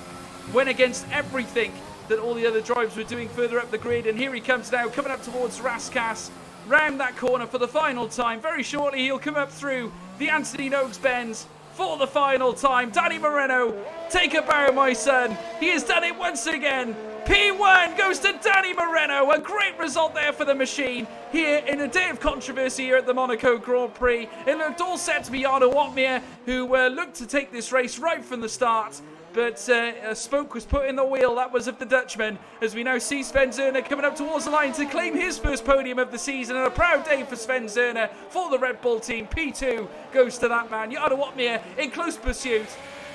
went against everything that all the other drivers were doing further up the grid, and here he comes now, coming up towards Raskas, round that corner for the final time. Very shortly he'll come up through the Anthony Noakes bends for the final time. Danny Moreno, take a bow, my son. He has done it once again. P1 goes to Danny Moreno. A great result there for the machine here in a day of controversy here at the Monaco Grand Prix. It looked all set to be Jarno Watmir, who looked to take this race right from the start. But a spoke was put in the wheel, that was of the Dutchman, as we now see Sven Zerner coming up towards the line to claim his first podium of the season, and a proud day for Sven Zerner for the Red Bull team. P2 goes to that man, Jarno Watmir, in close pursuit.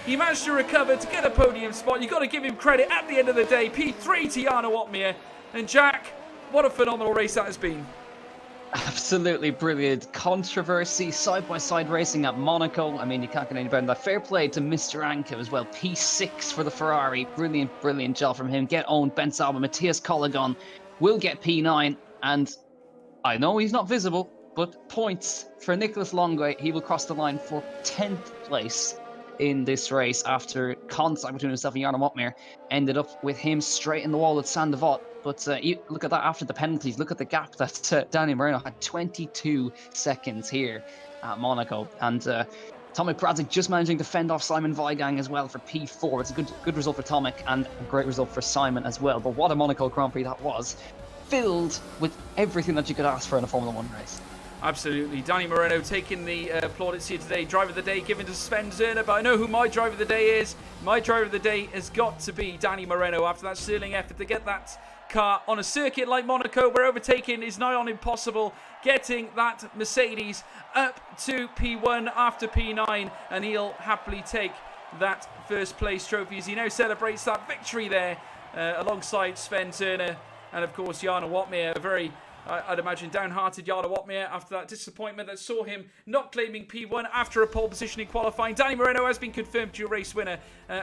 He managed to recover to get a podium spot. You've got to give him credit at the end of the day. P3 to Jarno Watmir. And Jack, what a phenomenal race that has been. Absolutely brilliant. Controversy, side-by-side racing at Monaco. I mean, you can't get any better than that. Fair play to Mr. Anke as well. P6 for the Ferrari. Brilliant, brilliant job from him. Get owned, Ben Salva. Matthias Colligan will get P9. And I know he's not visible, but points for Nicholas Longue. He will cross the line for 10th place in this race after contact between himself and Jarno Watmir ended up with him straight in the wall at Saint-Devote. But look at that after the penalties. Look at the gap that Danny Moreno had. 22 seconds here at Monaco. And Tomek Paradzik just managing to fend off Simon Vigang as well for P4. It's a good result for Tomek and a great result for Simon as well. But what a Monaco Grand Prix that was. Filled with everything that you could ask for in a Formula 1 race. Absolutely. Danny Moreno taking the plaudits here today. Driver of the day given to Sven Zerner, but I know who my driver of the day is. My driver of the day has got to be Danny Moreno after that sterling effort to get that car on a circuit like Monaco where overtaking is nigh on impossible, getting that Mercedes up to P1 after P9, and he'll happily take that first place trophy as he now celebrates that victory there alongside Sven Zerner and of course Jarno Watmir. A very I'd imagine, downhearted Jarno Watmere after that disappointment that saw him not claiming P1 after a pole position in qualifying. Danny Moreno has been confirmed your race winner.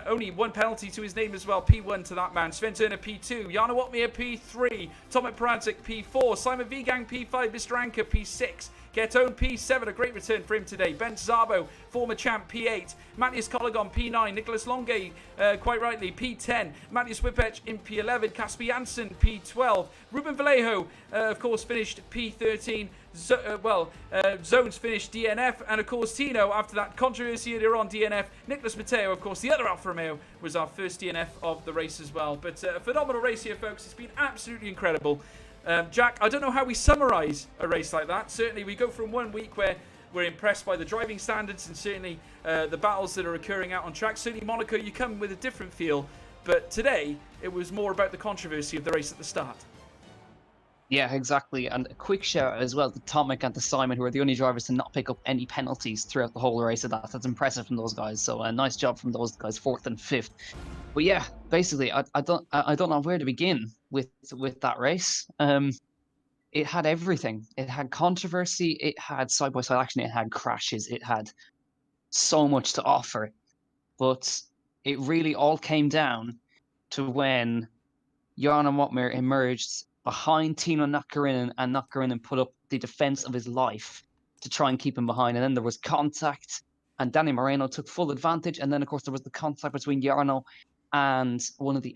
Only one penalty to his name as well. P1 to that man. Sven Zerner P2. Jarno Watmere P3. Tomek Paradzik P4. Simon Vigang P5. Mr. Anker P6. Getone P7, a great return for him today. Ben Zabo, former champ, P8. Matthias Colligon, P9. Nicholas Longue, quite rightly, P10. Matthias Whippech in P11. Casper Janssen, P12. Ruben Vallejo, of course, finished P13. Zones finished DNF. And, of course, Tino, after that controversy earlier on DNF. Nicholas Matteo, of course, the other Alfa Romeo, was our first DNF of the race as well. But a phenomenal race here, folks. It's been absolutely incredible. Jack, I don't know how we summarise a race like that. Certainly, we go from 1 week where we're impressed by the driving standards and certainly the battles that are occurring out on track. Certainly, Monaco, you come with a different feel. But today, it was more about the controversy of the race at the start. Yeah, exactly. And a quick shout out as well to Tomek and to Simon, who are the only drivers to not pick up any penalties throughout the whole race of that. That's impressive from those guys. So a nice job from those guys, 4th and 5th. But yeah, basically, I don't know where to begin with that race. It had everything. It had controversy. It had side-by-side action. It had crashes. It had so much to offer. But it really all came down to when Jarno Watmere emerged behind Tino Nakarinen, and Nakarinen put up the defense of his life to try and keep him behind. And then there was contact, and Danny Moreno took full advantage. And then, of course, there was the contact between Jarno and one of the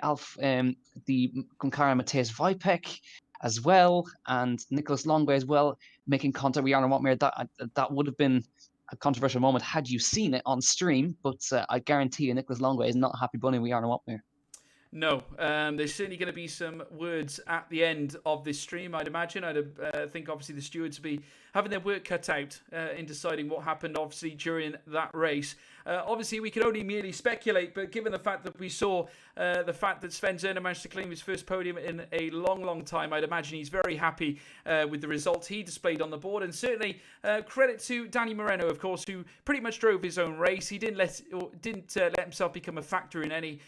the Kunkara Matthias Vipek as well, and Nicholas Longue as well, making contact with Jarno Watmere. That would have been a controversial moment had you seen it on stream, but I guarantee you Nicholas Longue is not a happy bunny with Jarno Watmere. No, there's certainly going to be some words at the end of this stream, I'd imagine. I think, obviously, the stewards will be having their work cut out in deciding what happened, obviously, during that race. Obviously, we can only merely speculate, but given the fact that we saw the fact that Sven Zerner managed to claim his first podium in a long, long time, I'd imagine he's very happy with the results he displayed on the board. And certainly, credit to Danny Moreno, of course, who pretty much drove his own race. He didn't let himself become a factor in any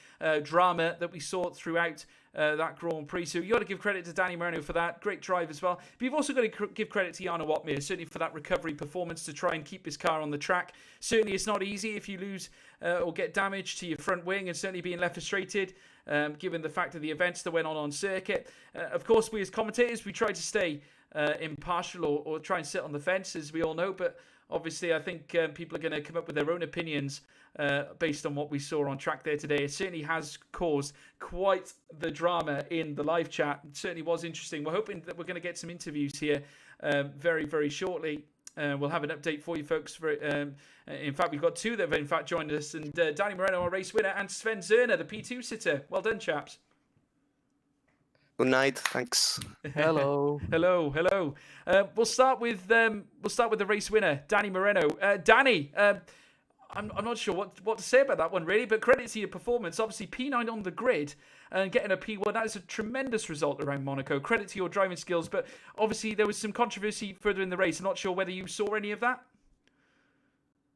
drama that we saw throughout that Grand Prix. So you got to give credit to Danny Moreno for that. Great drive as well. But you've also got to give credit to Jarno Watmere, certainly for that recovery performance to try and keep his car on the track. Certainly it's not easy if you lose or get damage to your front wing, and certainly being left frustrated given the fact of the events that went on circuit. Of course, we as commentators, we try to stay impartial or try and sit on the fence, as we all know, but obviously I think people are going to come up with their own opinions based on what we saw on track there today. It certainly has caused quite the drama in the live chat. It certainly was interesting. We're hoping that we're going to get some interviews here very, very shortly. We'll have an update for you folks. In fact, we've got two that have in fact joined us, and Danny Moreno, our race winner, and Sven Zerner, the P2 sitter. Well done, chaps. Good night. Thanks. Hello. hello. We'll start with the race winner, Danny Moreno. Danny, I'm not sure what to say about that one really, but credit to your performance. Obviously, P9 on the grid and getting a P1, that is a tremendous result around Monaco. Credit to your driving skills, but obviously there was some controversy further in the race. I'm not sure whether you saw any of that.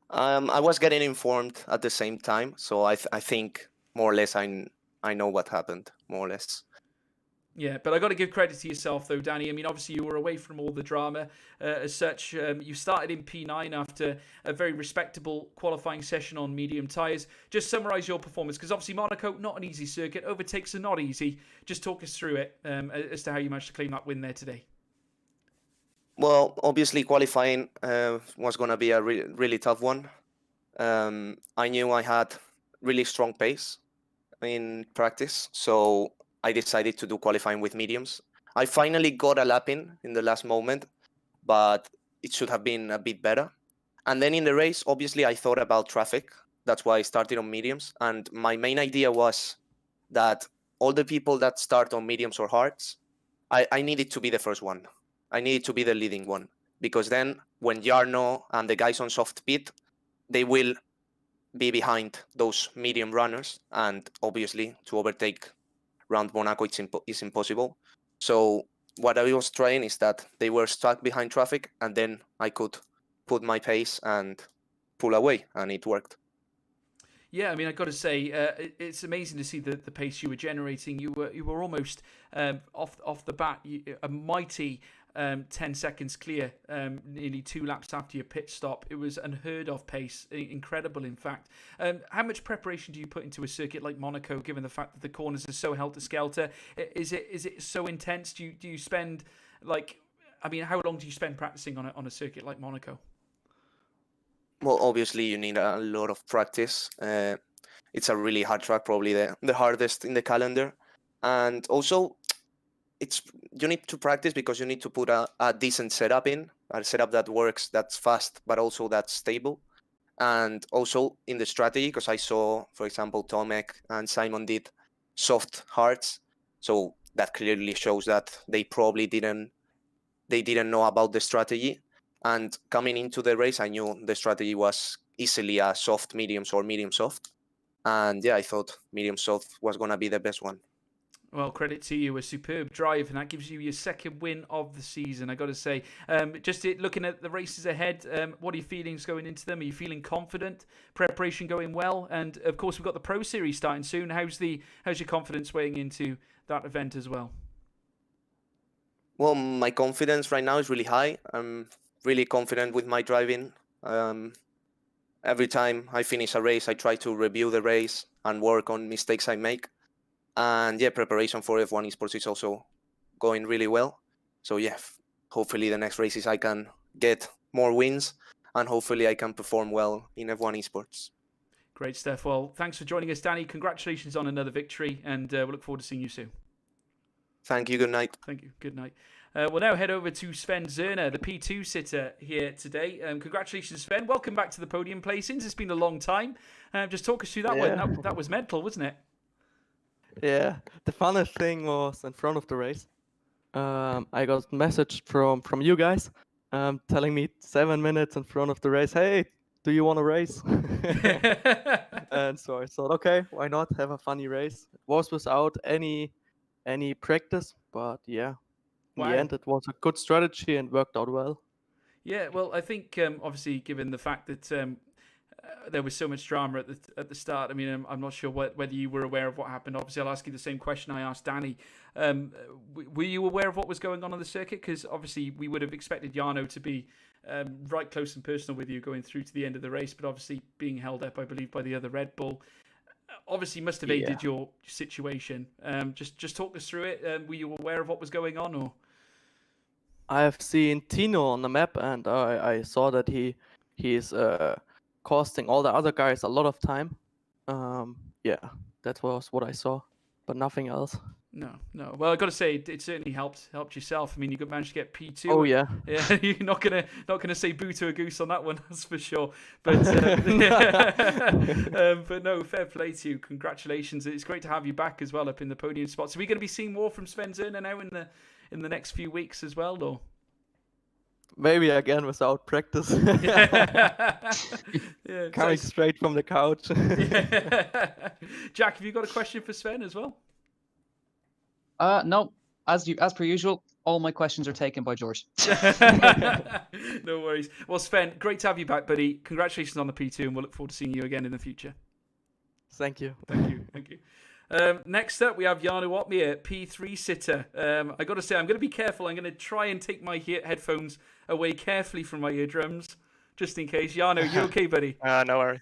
I was getting informed at the same time, so I think more or less I know what happened, more or less. Yeah, but I got to give credit to yourself, though, Danny. I mean, obviously, you were away from all the drama. As such, you started in P9 after a very respectable qualifying session on medium tyres. Just summarise your performance, because obviously Monaco, not an easy circuit. Overtakes are not easy. Just talk us through it as to how you managed to claim that win there today. Well, obviously, qualifying was going to be a really tough one. I knew I had really strong pace in practice, so I decided to do qualifying with mediums. I finally got a lap in the last moment, but it should have been a bit better. And then in the race, obviously, I thought about traffic. That's why I started on mediums. And my main idea was that all the people that start on mediums or hards, I needed to be the first one. I needed to be the leading one. Because then when Jarno and the guys on soft pit, they will be behind those medium runners. And obviously, to overtake around Monaco, it's impossible. So what I was trying is that they were stuck behind traffic, and then I could put my pace and pull away, and it worked. Yeah, I mean, I've got to say, it's amazing to see the pace you were generating. You were almost off the bat a mighty 10 seconds clear, nearly 2 laps after your pit stop. It was unheard of pace, incredible in fact. How much preparation do you put into a circuit like Monaco, given the fact that the corners are so helter-skelter? Is it so intense? Do you spend, like, I mean, how long do you spend practicing on a circuit like Monaco? Well, obviously you need a lot of practice. It's a really hard track, probably the hardest in the calendar. And also, you need to practice because you need to put a decent setup in, a setup that works, that's fast, but also that's stable. And also in the strategy, because I saw, for example, Tomek and Simon did soft hards. So that clearly shows that they probably didn't know about the strategy. And coming into the race, I knew the strategy was easily a soft mediums or medium soft. And yeah, I thought medium soft was going to be the best one. Well, credit to you, a superb drive, and that gives you your second win of the season, I got to say. Looking at the races ahead, what are your feelings going into them? Are you feeling confident? Preparation going well? And of course, we've got the Pro Series starting soon. How's your confidence weighing into that event as well? Well, my confidence right now is really high. I'm really confident with my driving. Every time I finish a race, I try to review the race and work on mistakes I make. And yeah, preparation for F1 esports is also going really well. So yeah, hopefully the next races I can get more wins and hopefully I can perform well in F1 esports. Great stuff. Well, thanks for joining us, Danny. Congratulations on another victory, and we'll look forward to seeing you soon. Thank you. Good night. Thank you. Good night. We'll now head over to Sven Zerner, the P2 sitter here today. Congratulations, Sven. Welcome back to the podium placings. It's been a long time. Just talk us through that one. That was mental, wasn't it? Yeah, the funnest thing was in front of the race. I got a message from you guys telling me 7 minutes in front of the race, hey, do you want to race? And so I thought, okay, why not have a funny race? It was without any practice, but yeah, in the end it was a good strategy and worked out well. Yeah, well, I think obviously given the fact that there was so much drama at the start. I mean, I'm not sure whether you were aware of what happened. Obviously, I'll ask you the same question I asked Danny. Were you aware of what was going on the circuit? Because obviously we would have expected Jarno to be right close and personal with you going through to the end of the race, but obviously being held up, I believe, by the other Red Bull, obviously must have aided your situation. Just talk us through it. Were you aware of what was going on, or? I have seen Tino on the map, and I saw that he's costing all the other guys a lot of time. Yeah, that was what I saw, but nothing else. No. Well, I got to say, it certainly helped yourself. I mean, you managed to get P2. Oh yeah. Yeah, you're not gonna say boo to a goose on that one, that's for sure. But but no, fair play to you. Congratulations. It's great to have you back as well up in the podium spot. So we're going to be seeing more from Sven Zerner now in the next few weeks as well, or? Maybe again without practice. Yeah, coming straight from the couch. Jack, have you got a question for Sven as well? No. As per usual, all my questions are taken by George. No worries. Well, Sven, great to have you back, buddy. Congratulations on the P2, and we'll look forward to seeing you again in the future. Thank you. Thank you. Next up, we have Jarno Opmeer, P3 sitter. I got to say, I'm going to be careful. I'm going to try and take my headphones away carefully from my eardrums, just in case. Jarno, you okay, buddy? No worry.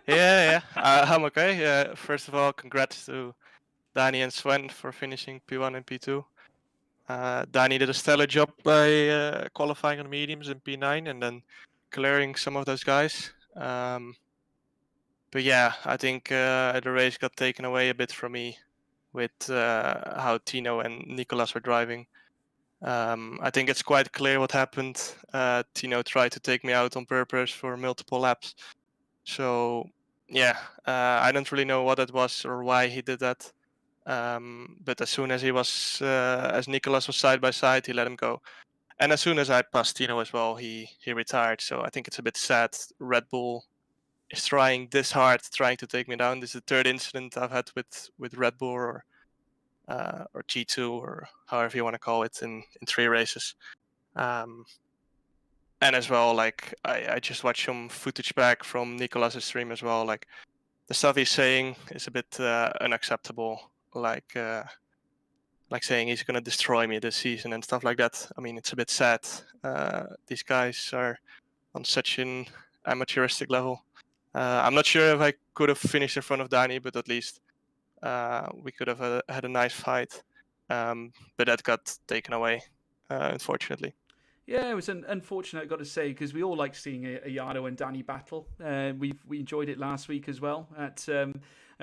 Yeah. I'm okay. First of all, congrats to Danny and Sven for finishing P1 and P2. Danny did a stellar job by qualifying on mediums in P9 and then clearing some of those guys. But yeah, I think the race got taken away a bit from me with how Tino and Nicolas were driving. I think it's quite clear what happened. Tino tried to take me out on purpose for multiple laps. So yeah, I don't really know what that was or why he did that. But as soon as as Nicolas was side by side, he let him go. And as soon as I passed Tino as well, he retired. So I think it's a bit sad. Red Bull is trying this hard, trying to take me down. This is the third incident I've had with Red Bull or G2 or however you want to call it in 3 races. And as well, like I just watched some footage back from Nicolas's stream as well. Like the stuff he's saying is a bit unacceptable. Like like saying he's going to destroy me this season and stuff like that. I mean, it's a bit sad. These guys are on such an amateuristic level. I'm not sure if I could have finished in front of Danny, but at least we could have had a nice fight. But that got taken away, unfortunately. Yeah, it was unfortunate, I've got to say, because we all like seeing a Jarno and Danny battle. We enjoyed it last week as well at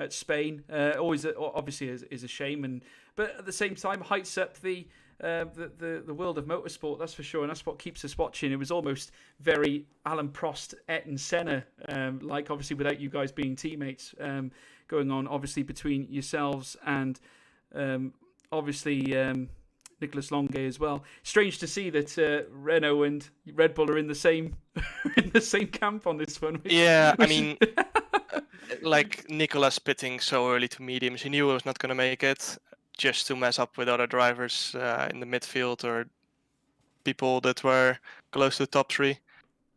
Spain. Always, obviously, is a shame, but at the same time, heights up the world of motorsport. That's for sure, and that's what keeps us watching. It was almost very Alan Prost, Ayrton Senna, like obviously without you guys being teammates, going on obviously between yourselves and obviously. Nicolas Longuet as well. Strange to see that Renault and Red Bull are in the same camp on this one. Yeah, I mean, like Nicolas pitting so early to mediums, he knew he was not going to make it, just to mess up with other drivers in the midfield or people that were close to the top three.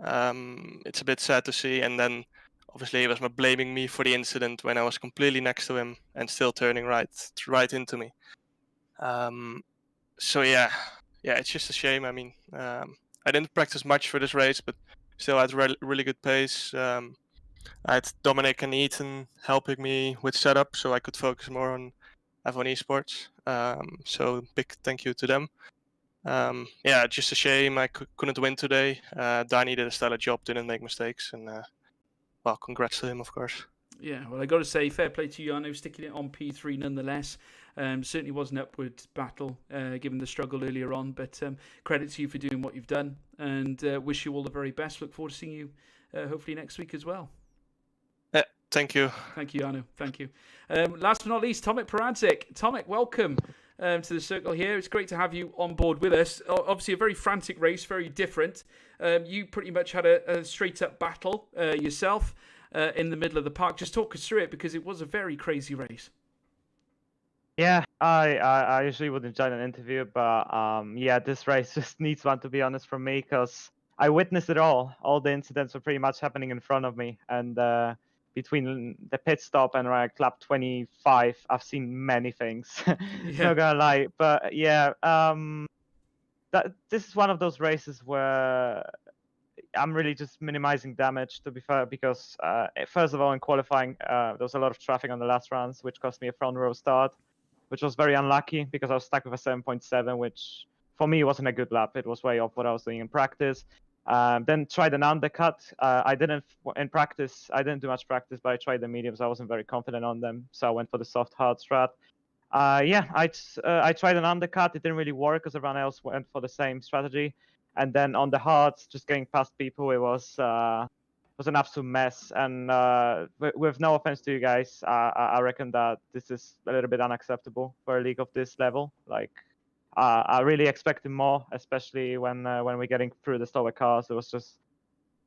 It's a bit sad to see, and then obviously he was blaming me for the incident when I was completely next to him and still turning right into me. So yeah, it's just a shame. I mean, I didn't practice much for this race, but still had really good pace. I had Dominic and Ethan helping me with setup, so I could focus more on F1 esports. So big thank you to them. Yeah, just a shame I couldn't win today. Danny did a stellar job, didn't make mistakes, and well, congrats to him, of course. Yeah, well, I got to say, fair play to you, Jarno, sticking it on P3 nonetheless. Certainly was an upward battle, given the struggle earlier on, but credit to you for doing what you've done, and wish you all the very best. Look forward to seeing you hopefully next week as well. Thank you. Thank you, Jarno. Thank you. Last but not least, Tomek Paradzik. Tomek, welcome to the circle here. It's great to have you on board with us. Obviously, a very frantic race, very different. You pretty much had a straight-up battle yourself in the middle of the park. Just talk us through it, because it was a very crazy race. Yeah, I usually wouldn't join an interview, but yeah, this race just needs one, to be honest, from me, because I witnessed it all. All the incidents were pretty much happening in front of me, and between the pit stop and lap 25, I've seen many things. Yeah. Not gonna lie, but yeah, this is one of those races where I'm really just minimizing damage, to be fair, because first of all, in qualifying, there was a lot of traffic on the last runs, which cost me a front row start, which was very unlucky because I was stuck with a 7.7, which for me wasn't a good lap. It was way off what I was doing in practice. Then tried an undercut. I didn't do much practice, but I tried the mediums. I wasn't very confident on them, so I went for the soft hard strat. Yeah, I tried an undercut. It didn't really work because everyone else went for the same strategy. And then on the hards, just getting past people, it was an absolute mess. And with no offense to you guys, I reckon that this is a little bit unacceptable for a league of this level. Like, I really expected more, especially when we're getting through the slower cars. It was just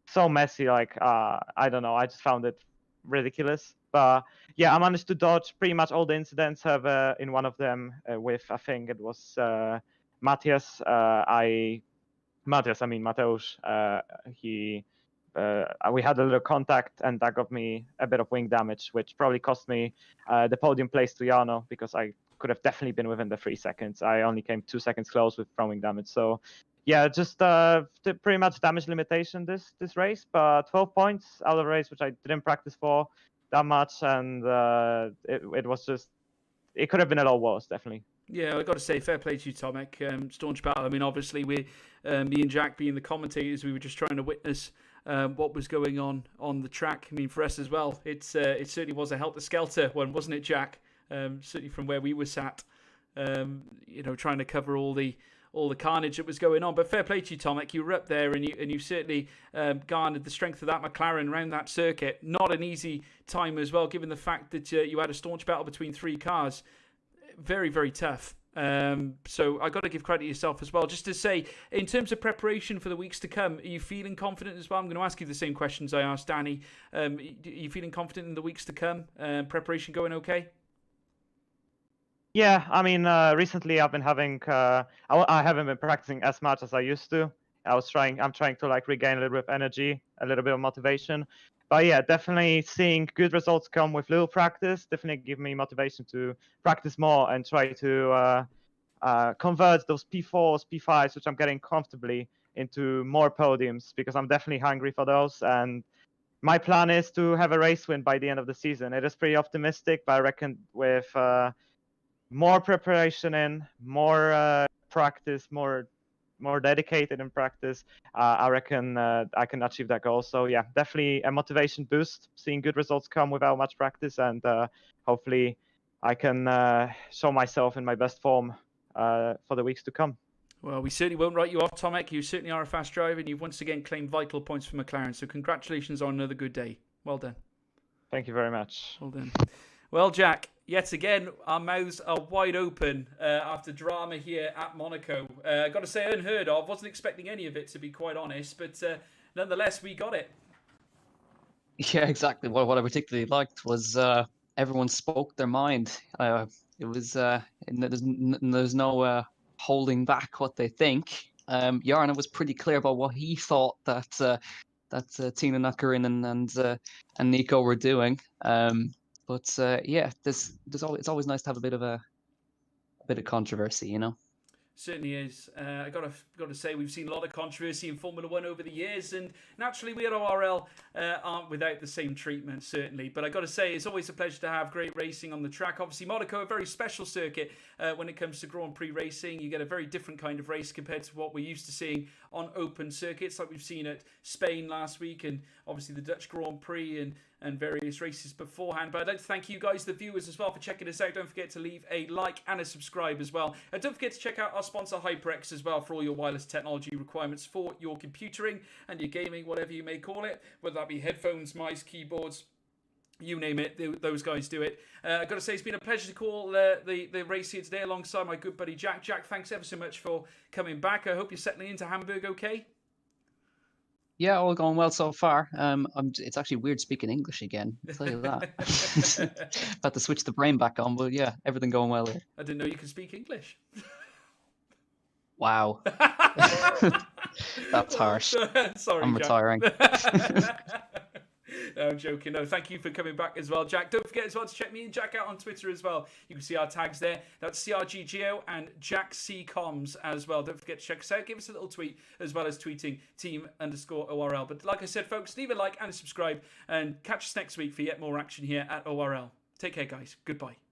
so messy. Like, I don't know. I just found it ridiculous. But yeah, I managed to dodge pretty much all the incidents. However, in one of them, with I think it was Matthias, Mateusz, we had a little contact, and that got me a bit of wing damage, which probably cost me the podium place to Jarno, because I could have definitely been within the 3 seconds. I only came 2 seconds close with throwing damage. So yeah, just pretty much damage limitation this race, but 12 points out of a race which I didn't practice for that much, and it was just, it could have been a lot worse, definitely. Yeah, I've got to say, fair play to you, Tomek. Staunch battle. I mean, obviously, me and Jack being the commentators, we were just trying to witness what was going on the track. I mean, for us as well, it certainly was a helter-skelter one, wasn't it, Jack? Certainly from where we were sat, trying to cover all the carnage that was going on. But fair play to you, Tomek. You were up there, and you certainly garnered the strength of that McLaren around that circuit. Not an easy time as well, given the fact that you had a staunch battle between 3 cars. Very, very tough. So I got to give credit to yourself as well. Just to say, in terms of preparation for the weeks to come, are you feeling confident as well? I'm going to ask you the same questions I asked Danny. Are you feeling confident in the weeks to come? Preparation going okay? Yeah, I mean, recently I've been having, I haven't been practicing as much as I used to. I'm trying to like regain a little bit of energy, a little bit of motivation. But yeah, definitely seeing good results come with little practice, definitely give me motivation to practice more and try to convert those P4s, P5s, which I'm getting comfortably, into more podiums, because I'm definitely hungry for those. And my plan is to have a race win by the end of the season. It is pretty optimistic, but I reckon with more preparation in, more practice, more dedicated in practice, I reckon I can achieve that goal. So yeah, definitely a motivation boost, seeing good results come without much practice, and hopefully I can show myself in my best form for the weeks to come. Well, we certainly won't write you off, Tomek. You certainly are a fast driver, and you've once again claimed vital points for McLaren. So congratulations on another good day. Well done. Thank you very much. Well done. Well, Jack, yet again, our mouths are wide open after drama here at Monaco. Got to say, unheard of. Wasn't expecting any of it, to be quite honest. But nonetheless, we got it. Yeah, exactly. What I particularly liked was everyone spoke their mind. It was there's no holding back what they think. Jarno was pretty clear about what he thought that Tina Nakarin and Nico were doing. But yeah, it's always nice to have a bit of controversy, you know. Certainly is. I got to say, we've seen a lot of controversy in Formula One over the years, and naturally we at ORL aren't without the same treatment, certainly. But I got to say, it's always a pleasure to have great racing on the track. Obviously, Monaco, a very special circuit when it comes to Grand Prix racing. You get a very different kind of race compared to what we're used to seeing on open circuits, like we've seen at Spain last week, and obviously the Dutch Grand Prix and various races beforehand. But I'd like to thank you guys, the viewers, as well, for checking us out. Don't forget to leave a like and a subscribe as well. And don't forget to check out our sponsor HyperX as well for all your wireless technology requirements for your computering and your gaming, whatever you may call it, whether that be headphones, mice, keyboards, you name it, those guys do it. I've got to say, it's been a pleasure to call the race here today alongside my good buddy Jack. Jack, thanks ever so much for coming back. I hope you're settling into Hamburg okay. Yeah, all going well so far. It's actually weird speaking English again. I'll tell you that. About to switch the brain back on, but yeah, everything going well here. I didn't know you could speak English. Wow. That's harsh. Sorry, I'm Jack. retiring. No, I'm joking. No, thank you for coming back as well, Jack. Don't forget as well to check me and Jack out on Twitter as well. You can see our tags there. That's CRGGO and Jack C Coms as well. Don't forget to check us out. Give us a little tweet as well as tweeting team_ORL. But like I said, folks, leave a like and a subscribe and catch us next week for yet more action here at ORL. Take care, guys. Goodbye.